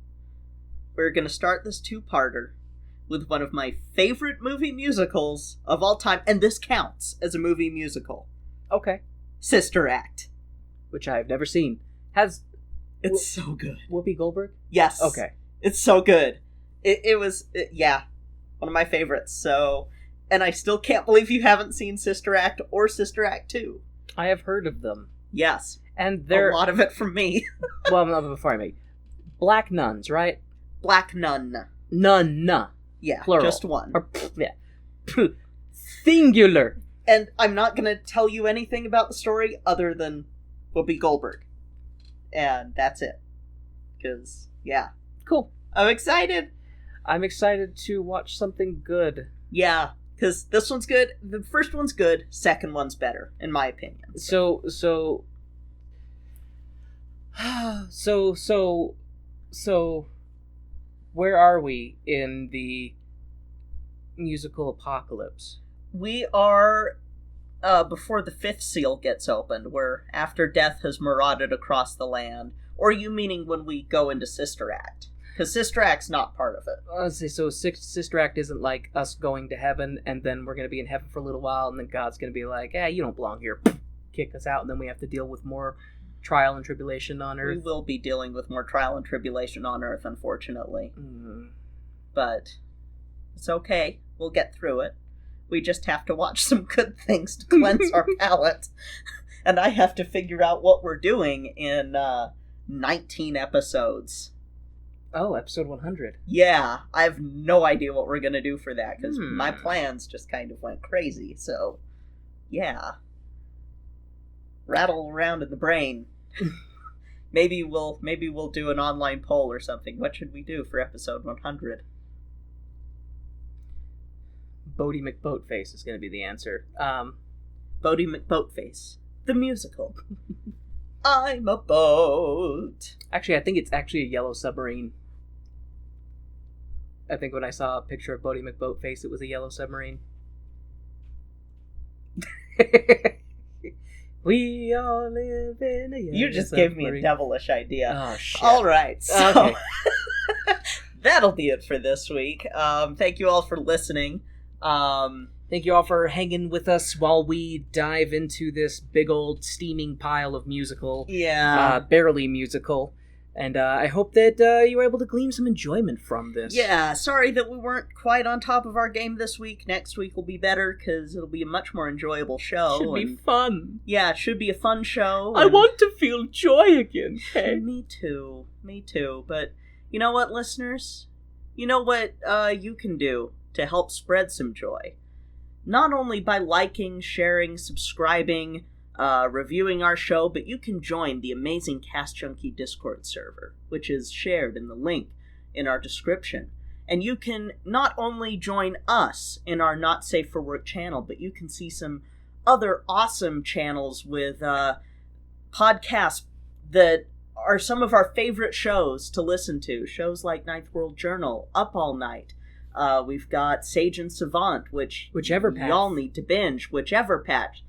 we're going to start this two-parter with one of my favorite movie musicals of all time, and this counts as a movie musical. Okay. Sister Act. Which I have never seen. It's so good. Whoopi Goldberg? Yes. Okay. It's so good. It was one of my favorites. So, and I still can't believe you haven't seen Sister Act or Sister Act 2. I have heard of them. Yes. And they're... A lot of it from me. Well, no, before I make... Black nuns, right? Black nun. Nun. Yeah, Plural. just one. Or, singular. And I'm not going to tell you anything about the story other than Whoopi Goldberg. And that's it. Because, yeah. Cool. I'm excited. I'm excited to watch something good. Yeah, because this one's good. The first one's good. Second one's better, in my opinion. So, where are we in the musical apocalypse? We are before the fifth seal gets opened, where after death has marauded across the land. Or are you meaning when we go into Sister Act? Because Sister Act's not part of it. Let's see, so Sister Act isn't like us going to heaven, and then we're going to be in heaven for a little while, and then God's going to be like, you don't belong here. Kick us out, and then we have to deal with more trial and tribulation on Earth. We will be dealing with more trial and tribulation on Earth, unfortunately. But it's okay. We'll get through it. We just have to watch some good things to cleanse our palate. And I have to figure out what we're doing in 19 episodes. Oh, episode 100. Yeah, I have no idea what we're going to do for that, because my plans just kind of went crazy, so, yeah. Rattle around in the brain. Maybe we'll do an online poll or something. What should we do for episode 100? Bodie McBoatface is going to be the answer. Bodie McBoatface. The musical. I'm a boat. Actually, I think it's actually a yellow submarine. I think when I saw a picture of Bodie McBoatface, it was a yellow submarine. We all live in a yellow You just submarine. gave me a devilish idea. Oh, shit. All right, so Okay. that'll be it for this week. Thank you all for listening. Thank you all for hanging with us while we dive into this big old steaming pile of musical. Yeah. Barely musical. And I hope that you were able to glean some enjoyment from this. Yeah, sorry that we weren't quite on top of our game this week. Next week will be better, because it'll be a much more enjoyable show. Should be fun. Yeah, it should be a fun show. I want to feel joy again. Hey. Me too. But you know what, listeners? You know what you can do to help spread some joy? Not only by liking, sharing, subscribing, reviewing our show, but you can join the amazing Cast Junkie Discord server, which is shared in the link in our description. And you can not only join us in our Not Safe for Work channel, but you can see some other awesome channels with podcasts that are some of our favorite shows to listen to. Shows like Ninth World Journal, Up All Night. We've got Sage and Savant, Whichever path. y'all need to binge. Whichever path,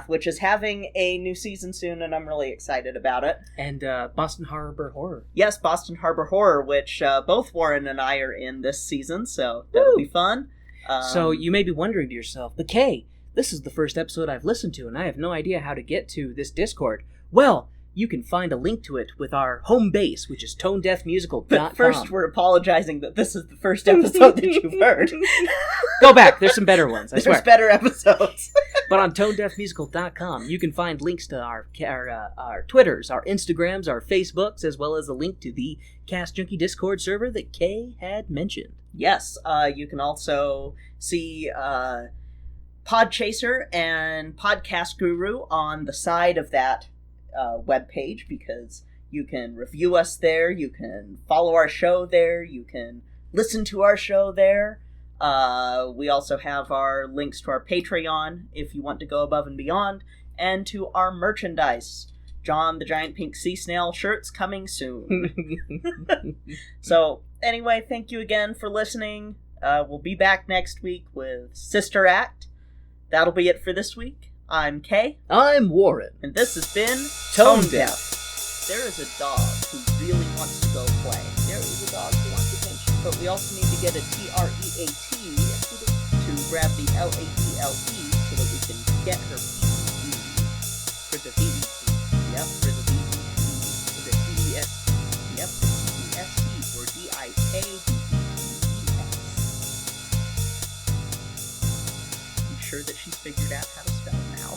which is having a new season soon, and I'm really excited about it. And Boston Harbor Horror. Yes, Boston Harbor Horror, which both Warren and I are in this season, so that'll be fun. So you may be wondering to yourself, but Kay, this is the first episode I've listened to, and I have no idea how to get to this Discord. Well, you can find a link to it with our home base, which is tonedeafmusical.com. But first, we're apologizing that this is the first episode that you've heard. Go back. There's some better ones, I swear. There's better episodes. But on tonedeafmusical.com, you can find links to our Twitters, our Instagrams, our Facebooks, as well as a link to the Cast Junkie Discord server that Kay had mentioned. Yes, you can also see Podchaser and Podcast Guru on the side of that webpage, because you can review us there, you can follow our show there, you can listen to our show there. We also have our links to our Patreon if you want to go above and beyond, and to our merchandise. John the Giant Pink Sea Snail shirts coming soon. So, anyway, thank you again for listening. We'll be back next week with Sister Act. That'll be it for this week. I'm Kay. I'm Warren. And this has been Tone Deaf. There is a dog who really wants to go play. There is a dog who wants attention. But we also need to get a TREAT to grab the LATLE so that we can get her PED. For the VET. Yep, for the VET. For the TES. Yep, for TEST. Or DIKDES. I'm sure that she's figured out how to spell now.